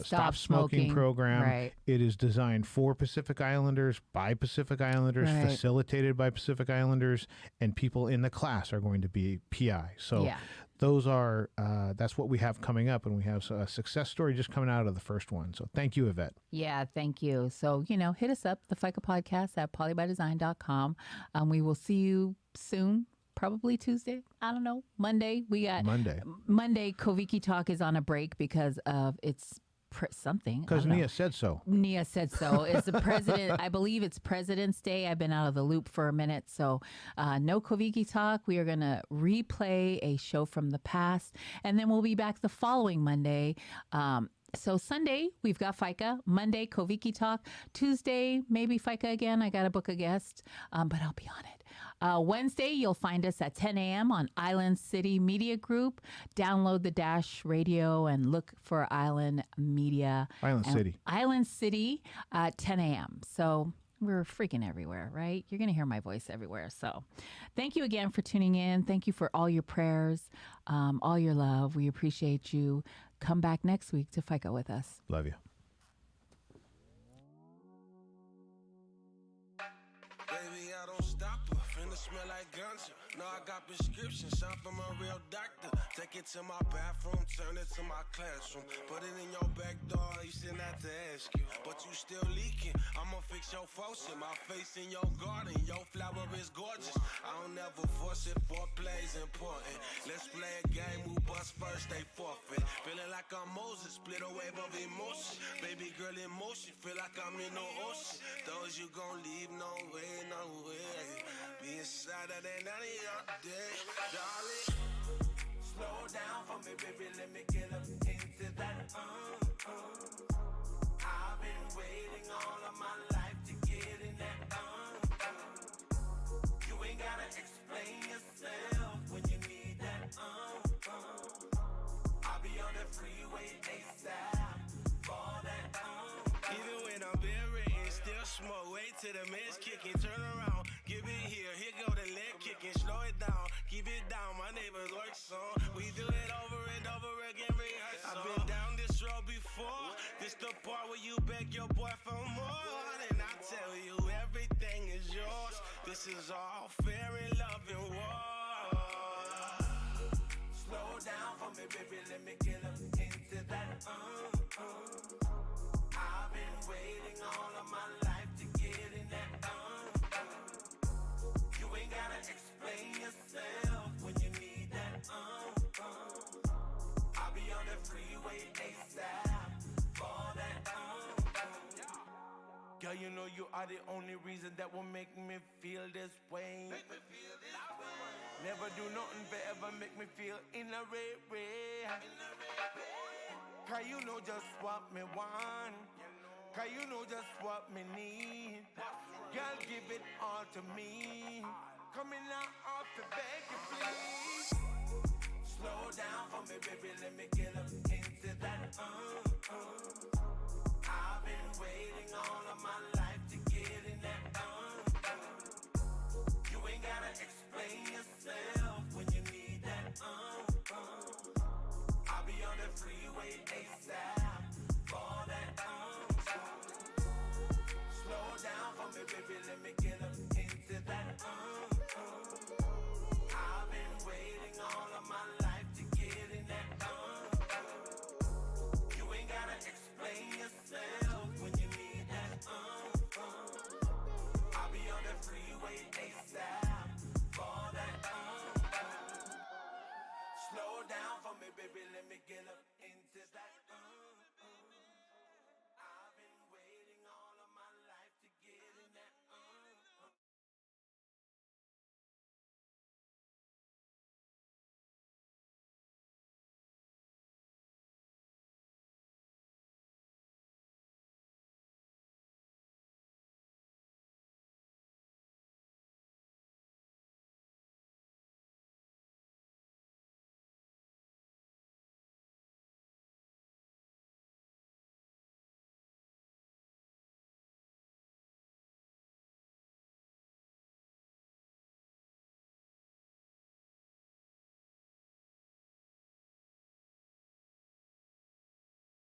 stop smoking program. Right. It is designed for Pacific Islanders, by Pacific Islanders, Right. facilitated by Pacific Islanders, and people in the class are going to be PI. So Yeah. those are that's what we have coming up, and we have a success story just coming out of the first one. So thank you, Yvette. Yeah, thank you. So, hit us up, the FICA podcast at polybydesign.com. We will see you soon. Probably Tuesday. I don't know. Monday. We got Monday. Koviki Talk is on a break because of something. Because Nia said so. Nia said so. It's the president. I believe it's President's Day. I've been out of the loop for a minute. So no Koviki Talk. We are going to replay a show from the past. And then we'll be back the following Monday. So Sunday, we've got FICA. Monday, Koviki Talk. Tuesday, maybe FICA again. I got to book a guest, but I'll be on it. Wednesday, you'll find us at 10 a.m. on Island City Media Group. Download the Dash Radio and look for Island Media. Island City at 10 a.m. So we're freaking everywhere, right? You're going to hear my voice everywhere. So thank you again for tuning in. Thank you for all your prayers, all your love. We appreciate you. Come back next week to FICA with us. Love you. Baby, I don't stop her. Finna smell like ganja. No, I got prescriptions, shot from a real doctor. Take it to my bathroom, turn it to my classroom. Put it in your back door, you shouldn't have to ask you. But you still leaking, I'ma fix your faucet. My face in your garden, your flower is gorgeous. I don't ever force it, foreplay's important. Let's play a game, who bust first, they forfeit. Feeling like I'm Moses, split a wave of emotion. Baby girl in motion, feel like I'm in the ocean. Those you gon' leave, no way, no way. Be inside of that 90 all day, darling. Slow down for me, baby, let me get up into that, I've been waiting all of my life to get in that, You ain't gotta explain yourself when you need that, I'll be on the freeway ASAP for that, Even when I'm bedridden, still smoke, wait till the meds kicking, turn around, give it here go the leg kicking, slow it down, keep it down, my neighbors work song, we do it over and over again, rehearse. I've been down this road before, this the part where you beg your boy for more, and I tell you everything is yours, this is all fair in love and war. Slow down for me, baby, let me get up into that, I've been waiting all of my life to get in that, You ain't gotta explain yourself when you need that, I'll be on the freeway ASAP for that, Girl, you know you are the only reason that will make me feel this way. Never do nothing but ever make me feel in a way. Cause you know just what me want. Cause you know just what me need. Girl, give it all to me. Coming out off the beg you please. Slow down for me, baby, let me get up into that, I've been waiting all of my life to get in that, You ain't gotta explain yourself when you need that, I'll be on the freeway ASAP for that, Slow down for me, baby, let me get up into that,